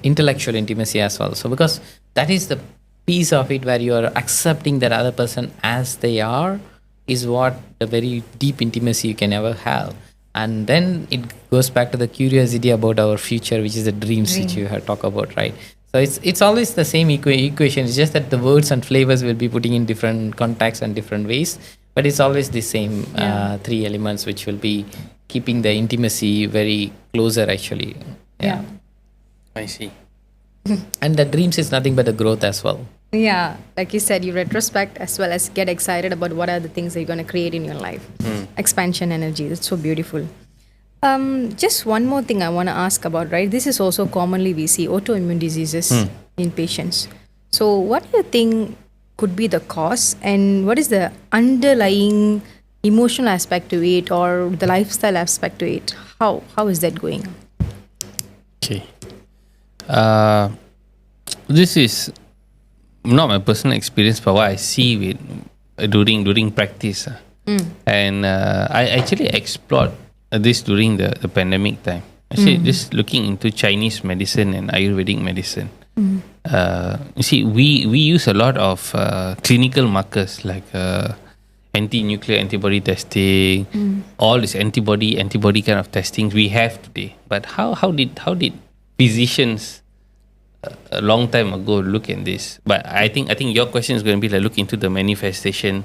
intellectual intimacy as well. So because that is the piece of it where you are accepting that other person as they are is what the very deep intimacy you can ever have. And then it goes back to the curiosity about our future, which is the dreams which you have talked about, right? So it's always the same equation. It's just that the words and flavors will be putting in different contexts and different ways, but it's always the same three elements which will be keeping the intimacy very closer actually. Yeah. I see. And the dreams is nothing but the growth as well. Yeah, like you said, you retrospect as well as get excited about what are the things that you're going to create in your life. Expansion energy, that's so beautiful. Just one more thing I want to ask about, right? This is also commonly we see autoimmune diseases in patients. So, what do you think could be the cause, and what is the underlying emotional aspect to it, or the lifestyle aspect to it? How is that going? Okay. This is not my personal experience, but what I see with during practice. And I actually explored this during the pandemic time. Actually, just looking into Chinese medicine and Ayurvedic medicine. You see, we use a lot of clinical markers like anti-nuclear antibody testing, all this antibody kind of testings we have today. But how did physicians a long time ago look at this? But I think your question is going to be like look into the manifestation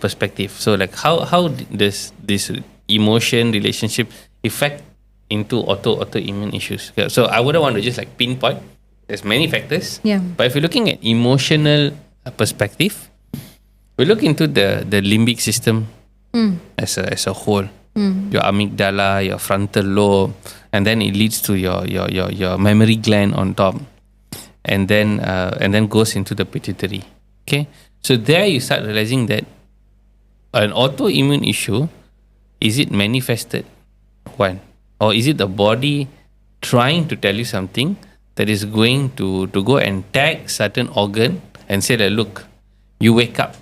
perspective. So like how does this emotion relationship affect into autoimmune issues? Okay, so I wouldn't want to just like pinpoint. There's many factors. Yeah. But if you're looking at emotional perspective, we look into the limbic system as a whole. Your amygdala, your frontal lobe, and then it leads to your memory gland on top, and then goes into the pituitary. Okay, so there you start realizing that an autoimmune issue, is it manifested one, or is it the body trying to tell you something that is going to go and tag certain organ and say that look, you wake up,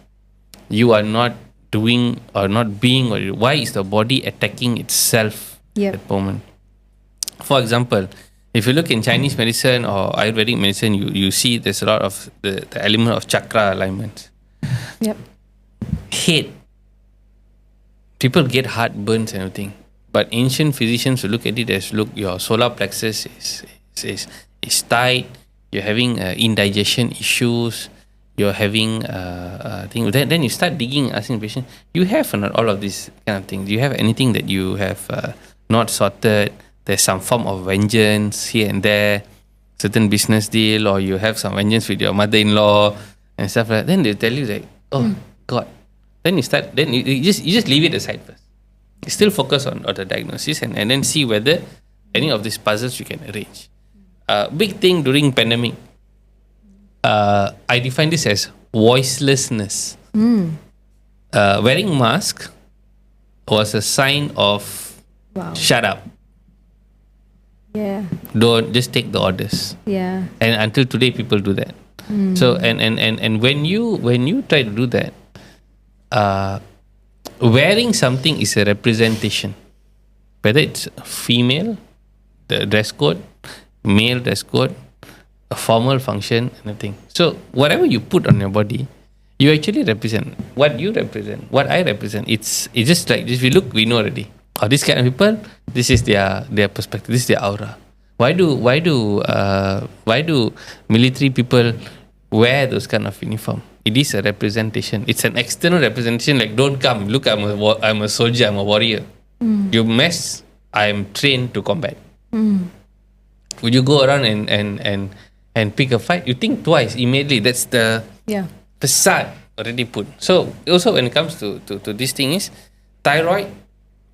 you are not doing or not being, or why is the body attacking itself Yep. at that moment? For example, if you look in Chinese medicine or Ayurvedic medicine, you see there's a lot of the element of chakra alignment. Yep. Head, people get heartburns and everything, but ancient physicians will look at it as look, your solar plexus is tight, you're having indigestion issues, you're having thing. Then you start digging, asking the patient, you have or not all of these kind of things? Do you have anything that you have not sorted? There's some form of vengeance here and there, certain business deal, or you have some vengeance with your mother-in-law and stuff like that. Then they tell you like, oh God. Then you just leave it aside first. You still focus on the diagnosis and then see whether any of these puzzles you can arrange. Big thing during pandemic, I define this as voicelessness. Wearing mask was a sign of Wow. shut up. Yeah. Don't just take the orders. Yeah. And until today, people do that. So and when you try to do that, wearing something is a representation. Whether it's female, the dress code, male dress code, a formal function, anything. So whatever you put on your body, you actually represent what you represent, what I represent. It's just like if we look, we know already. Oh, this kind of people, this is their perspective, this is their aura. Why do military people wear those kind of uniform? It is a representation. It's an external representation. Like, don't come. Look, I'm a soldier. I'm a warrior. You mess. I am trained to combat. Would you go around and pick a fight? You think twice immediately. That's the Yeah. facade already put. So also when it comes to this thing is thyroid,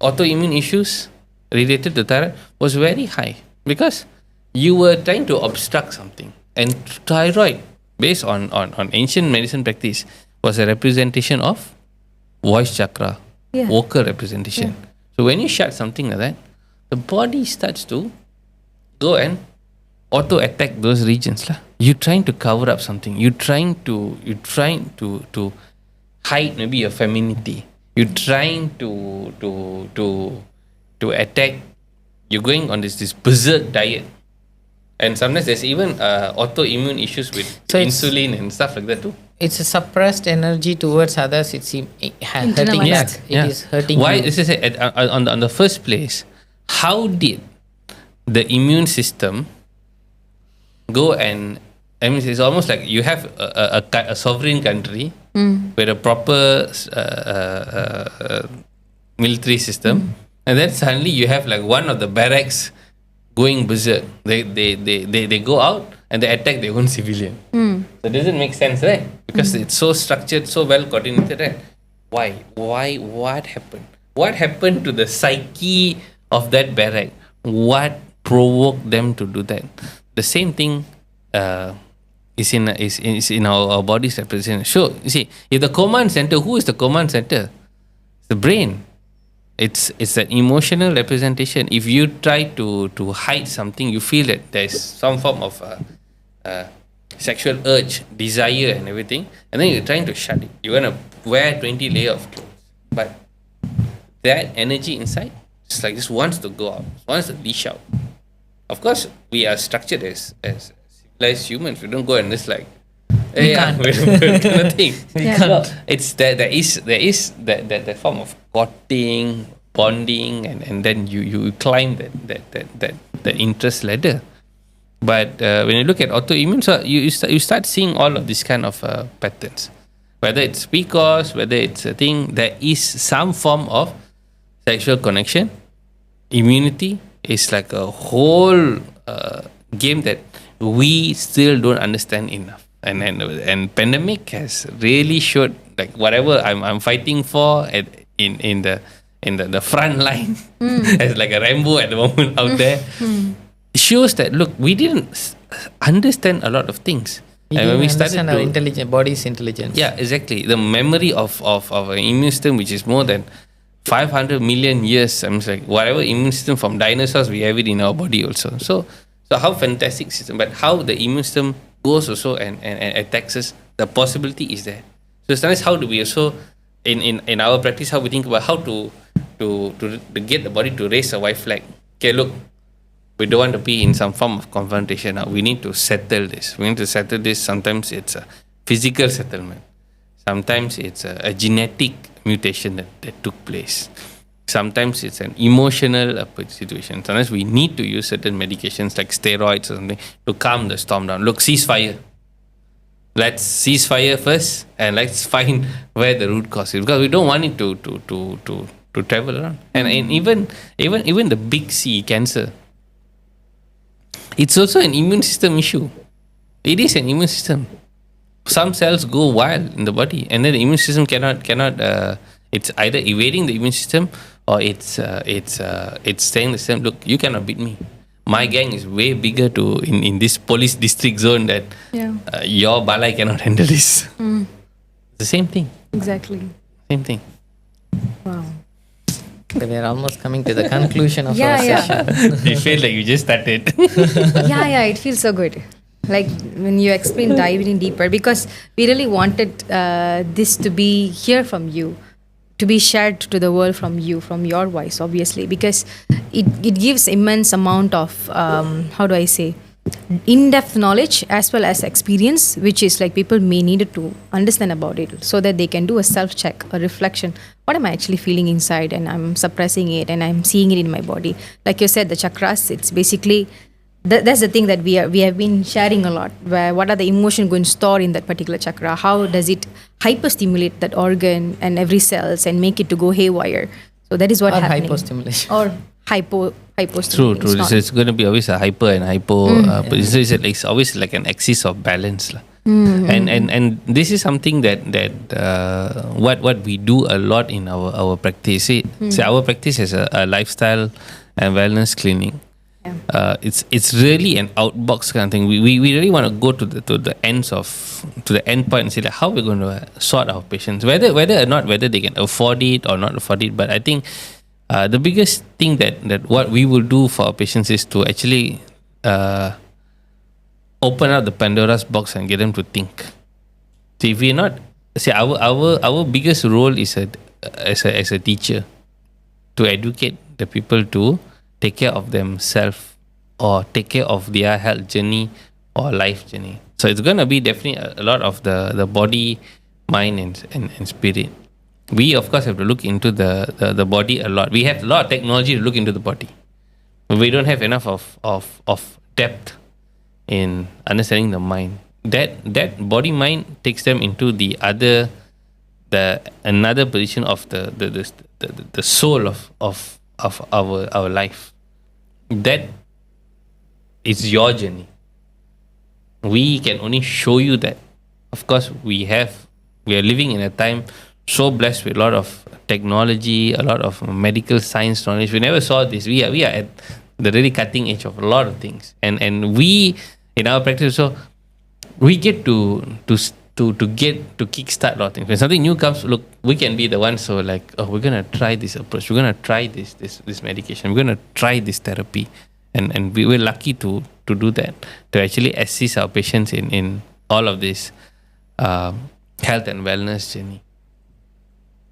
autoimmune issues related to thyroid was very high because you were trying to obstruct something. And thyroid, based on ancient medicine practice, was a representation of voice chakra, Yeah. vocal representation. So when you shut something like that, the body starts to go and auto attack those regions lah. You're trying to cover up something. You're trying to hide maybe your femininity. You're trying to attack. You're going on this berserk diet, and sometimes there's even autoimmune issues with So it's- insulin and stuff like that too. It's a suppressed energy towards others. It's hurting Internalized. us. It is hurting Why? you. This is on the first place. How did the immune system go and? I mean, it's almost like you have a sovereign country with a proper military system, and then suddenly you have like one of the barracks going berserk. They go out and they attack their own civilian. So it doesn't make sense, right? Because it's so structured, so well coordinated, right? Why? What happened? What happened to the psyche of that barrack? What provoked them to do that? The same thing is in our body's representation. So you see, if the command center, who is the command center? The brain. It's an emotional representation. If you try to hide something, you feel that there's some form of sexual urge, desire, and everything, and then you're trying to shut it. You're gonna wear 20 layers of clothes, but that energy inside, it's like just wants to go out, wants to leash out. Of course, we are structured as civilized humans. We don't go and just like, hey, we're nothing. We can't. It's there is that form of courting, bonding, and then you climb that interest ladder. But when you look at autoimmune, so you start seeing all of these kind of patterns. Whether it's PCOS, whether it's a thing, there is some form of sexual connection. Immunity is like a whole game that we still don't understand enough. And pandemic has really showed like whatever I'm fighting for in the front line as like a Rambo at the moment out there. Shows that look, we didn't understand a lot of things. And when we started our body's intelligence. Yeah, exactly. The memory of our immune system, which is more than 500 million years. I'm like whatever immune system from dinosaurs, we have it in our body also. So how fantastic system, but how the immune system goes also and attacks us, the possibility is there. So sometimes how do we also in our practice, how we think about how to get the body to raise a white flag. Okay, look, we don't want to be in some form of confrontation now. We need to settle this. Sometimes it's a physical settlement. Sometimes it's a genetic mutation that took place. Sometimes it's an emotional situation. Sometimes we need to use certain medications like steroids or something to calm the storm down. Look, ceasefire. Let's cease fire first and let's find where the root cause is, because we don't want it to travel around. And even the big C, cancer, it's also an immune system issue. It is an immune system. Some cells go wild in the body, and then the immune system cannot. It's either evading the immune system or it's saying the same. Look, you cannot beat me. My gang is way bigger in this police district zone that your balai cannot handle this. It's the same thing. Exactly. Same thing. Wow. So we are almost coming to the conclusion of our Yeah. session. It feels like you just started. Yeah, it feels so good. Like when you explain diving in deeper, because we really wanted this to be here from you, to be shared to the world from you, from your voice, obviously, because it gives immense amount of how do I say, in-depth knowledge as well as experience, which is like people may need to understand about it so that they can do a self-check, a reflection. What am I actually feeling inside? And I'm suppressing it and I'm seeing it in my body. Like you said, the chakras, it's basically that's the thing that we have been sharing a lot. Where what are the emotions going to store in that particular chakra? How does it hyperstimulate that organ and every cells and make it to go haywire? So that is what Or happening. hypostimulation. Or hypostimulation. True. not- It's going to be always a hyper and hypo. But it's always like an axis of balance. And this is something that what we do a lot in our practice. See, our practice is a lifestyle and wellness clinic. It's really an outbox kind of thing. We really want to go to the end point and say like how we're going to sort our patients, whether they can afford it or not afford it. But I think the biggest thing that what we will do for our patients is to actually open up the Pandora's box and get them to think. So if we're not, see, our biggest role is as a teacher to educate the people to take care of themselves or take care of their health journey or life journey. So it's going to be definitely a lot of the body, mind and spirit. We of course have to look into the body a lot. We have a lot of technology to look into the body. But we don't have enough of depth in understanding the mind. That body mind takes them into another position of the soul of our life. That is your journey. We can only show you that. Of course, we are living in a time so blessed with a lot of technology, a lot of medical science knowledge. We never saw this. We are at the really cutting edge of a lot of things. And we in our practice, so we get to get to kickstart a lot of things. When something new comes, look, we can be the ones who like, oh, we're gonna try this approach, we're gonna try this medication, we're gonna try this therapy, and we're lucky to do that, to actually assist our patients in all of this health and wellness journey.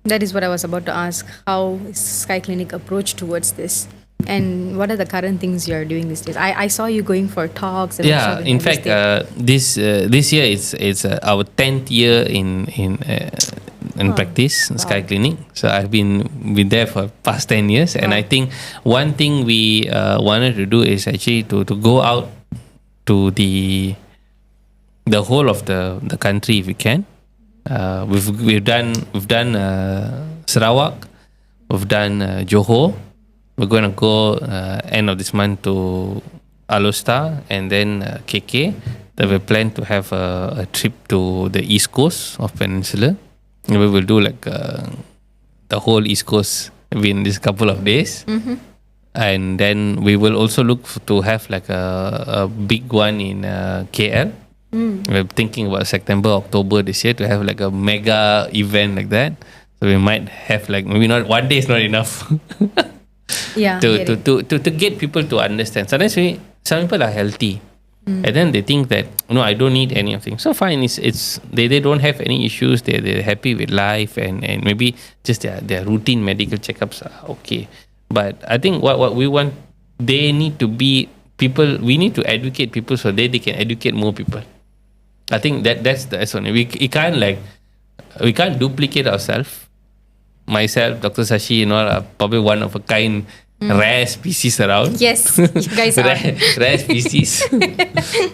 That is what I was about to ask. How is Sky Clinic approach towards this? And what are the current things you're doing these days? I saw you going for talks. And Yeah, workshops in every fact, state. this year it's our 10th year in practice, Sky Clinic. So I've been there for past 10 years, and I think one thing we wanted to do is actually to go out to the whole of the country if we can. We've done Sarawak, we've done Johor. We're going to go end of this month to Alostar and then KK. Then we plan to have a trip to the east coast of Peninsula. And we will do like the whole east coast within this couple of days. And then we will also look to have like a big one in KL. We're thinking about September, October this year to have like a mega event like that. So we might have like, maybe not one day is not enough. Yeah. to get people to understand. Sometimes some people are healthy, and then they think that no, I don't need any of things. So fine, it's they don't have any issues. They're happy with life, and maybe just their routine medical checkups are okay. But I think what we want, they need to be people. We need to educate people so they can educate more people. I think that's one. We can't duplicate ourselves. Myself, Dr. Sashi, are probably one of a kind, rare species around. Yes, you guys are. rare species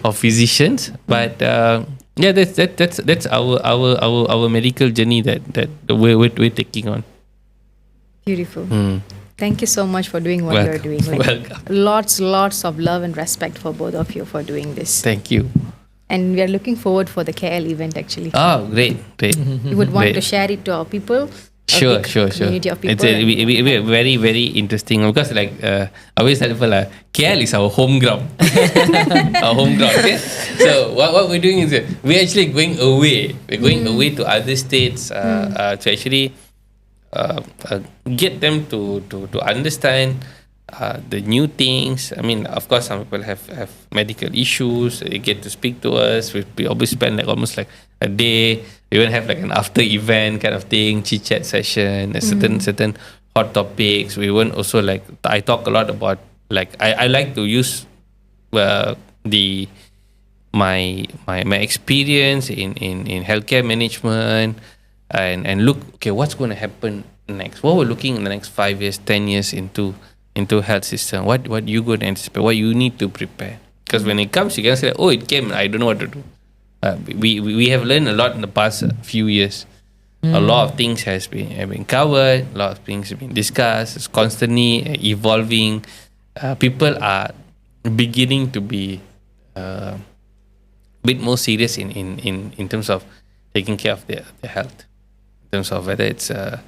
of physicians. But yeah, that's our medical journey that we're taking on. Beautiful. Thank you so much for doing what you're doing. Welcome. Lots of love and respect for both of you for doing this. Thank you. And we are looking forward for the KL event actually. Oh, great. We would want Great. to share it to our people. Sure. Community of people. It's a very, very interesting because I always tell people KL is our home ground. Our home ground. Okay? So what we're doing is we're actually going away. We're going away to other states to actually get them to understand the new things. I mean, of course, some people have medical issues. They get to speak to us. We always spend like almost like a day. We even have like an after event kind of thing, chit chat session, certain hot topics. We won't also like, I talk a lot about like I like to use my experience in healthcare management and look, okay, what's going to happen next? What we're looking in the next 5 years, 10 years into health system. What you going to anticipate? What you need to prepare? Because when it comes, you can say, oh, it came, I don't know what to do. We have learned a lot in the past few years. A lot of things have been covered. A lot of things have been discussed. It's constantly evolving. People are beginning to be a bit more serious in terms of taking care of their health. In terms of whether it's a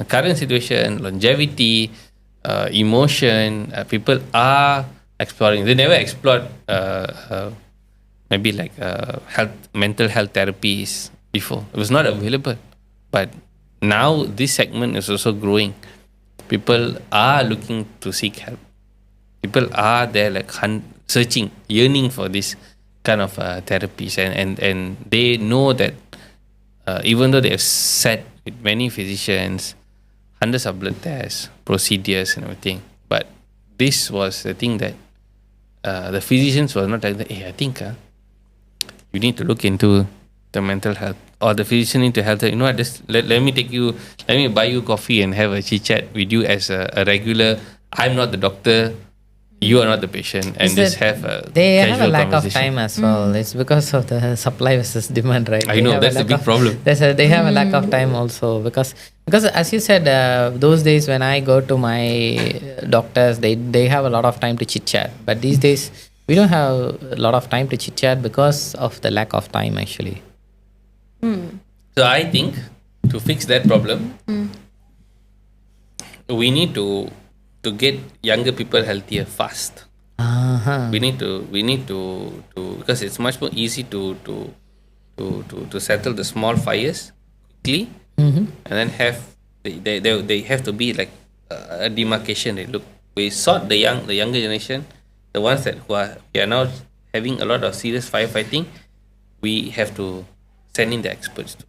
current situation, longevity, emotion. People are exploring. They never explored maybe like mental health therapies before. It was not available. But now this segment is also growing. People are looking to seek help. People are there like searching, yearning for this kind of therapies. And they know that even though they have sat with many physicians, hundreds of blood tests, procedures and everything, but this was the thing that the physicians were not like, hey, I think you need to look into the mental health, or the physician need to help. You know what, just let me buy you coffee and have a chit chat with you as a regular. I'm not the doctor, you are not the patient, and just have a they have a casual lack of conversation. time as well. It's because of the supply versus demand, right? I know, that's a big problem. They have a lack of time also because as you said, those days when I go to my doctors, they have a lot of time to chit chat. But these days we don't have a lot of time to chit chat because of the lack of time actually. So I think to fix that problem, we need to get younger people healthier fast. Uh-huh. We need to because it's much more easy to to settle the small fires quickly, and then they have to be like a demarcation. They look, we sought the younger generation, the ones that we are now having a lot of serious firefighting. We have to send in the experts too.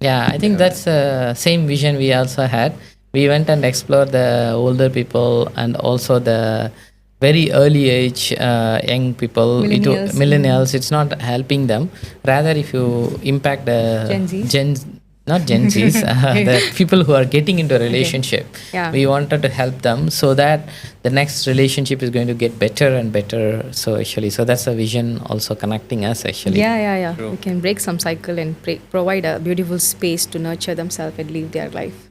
Yeah, I think that's the same vision we also had. We went and explored the older people and also the very early age young people. Millennials. Millennials, it's not helping them. Rather, if you impact the Gen Zs? not Gen Zs, the people who are getting into a relationship, Yeah. we wanted to help them so that the next relationship is going to get better and better. So actually, so that's a vision also connecting us actually. Yeah. We can break some cycle and provide a beautiful space to nurture themselves and live their life.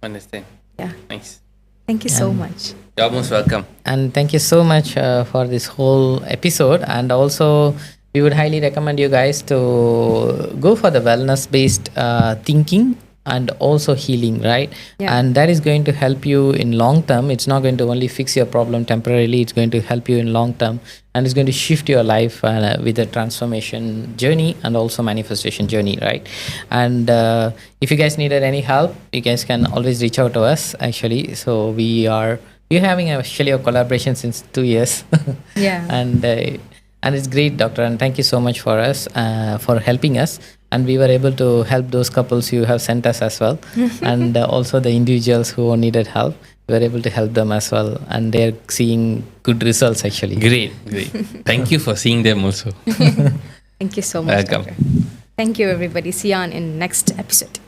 Understand? Yeah. Nice. Thank you so much. You're most welcome. And thank you so much for this whole episode. And also, we would highly recommend you guys to go for the wellness based thinking and also healing, right? Yeah. And that is going to help you in long term. It's not going to only fix your problem temporarily, it's going to help you in long term, and it's going to shift your life with a transformation journey and also manifestation journey, right? And if you guys needed any help, you guys can always reach out to us actually. So we're having actually a collaboration since 2 years. Yeah. And it's great, doctor, and thank you so much for us for helping us. And we were able to help those couples you have sent us as well, and also the individuals who needed help. We were able to help them as well, and they're seeing good results actually. Great. Thank you for seeing them also. Thank you so much. Welcome. Doctor. Thank you, everybody. See you on in next episode.